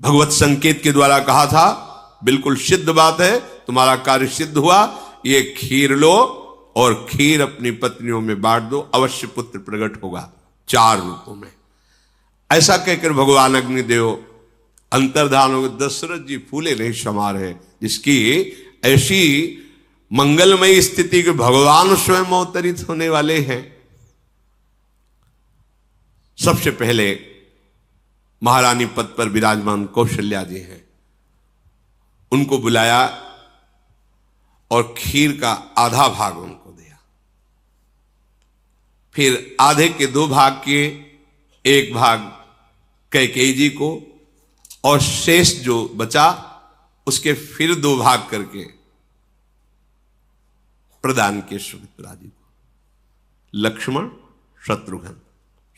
भगवत संकेत के द्वारा कहा था, बिल्कुल सिद्ध बात है, तुम्हारा कार्य सिद्ध हुआ। ये खीर लो और खीर अपनी पत्नियों में बांट दो, अवश्य पुत्र प्रकट होगा 4 रूपों में। ऐसा कहकर भगवान अग्निदेव अंतर्धान हो गए। दशरथ जी फूले नहीं समा रहे, जिसकी ऐसी मंगलमयी स्थिति के भगवान स्वयं अवतरित होने वाले हैं। सबसे पहले महारानी पद पर विराजमान कौशल्या जी हैं, उनको बुलाया और खीर का आधा भाग उनको दिया। फिर आधे के 2 भाग किए, 1 भाग कैकेयी जी को और शेष जो बचा उसके फिर 2 भाग करके प्रदान किए सुमित्रा जी को। लक्ष्मण शत्रुघ्न,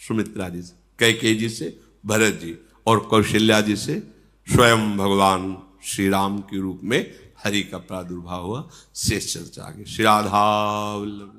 सुमित्रा जी से, कैकेयी जी से भरत जी और कौशल्या जी से स्वयं भगवान श्री राम के रूप में हरि का प्रादुर्भाव हुआ। शेष चर्चा आगे। श्री राधा वल्लभ।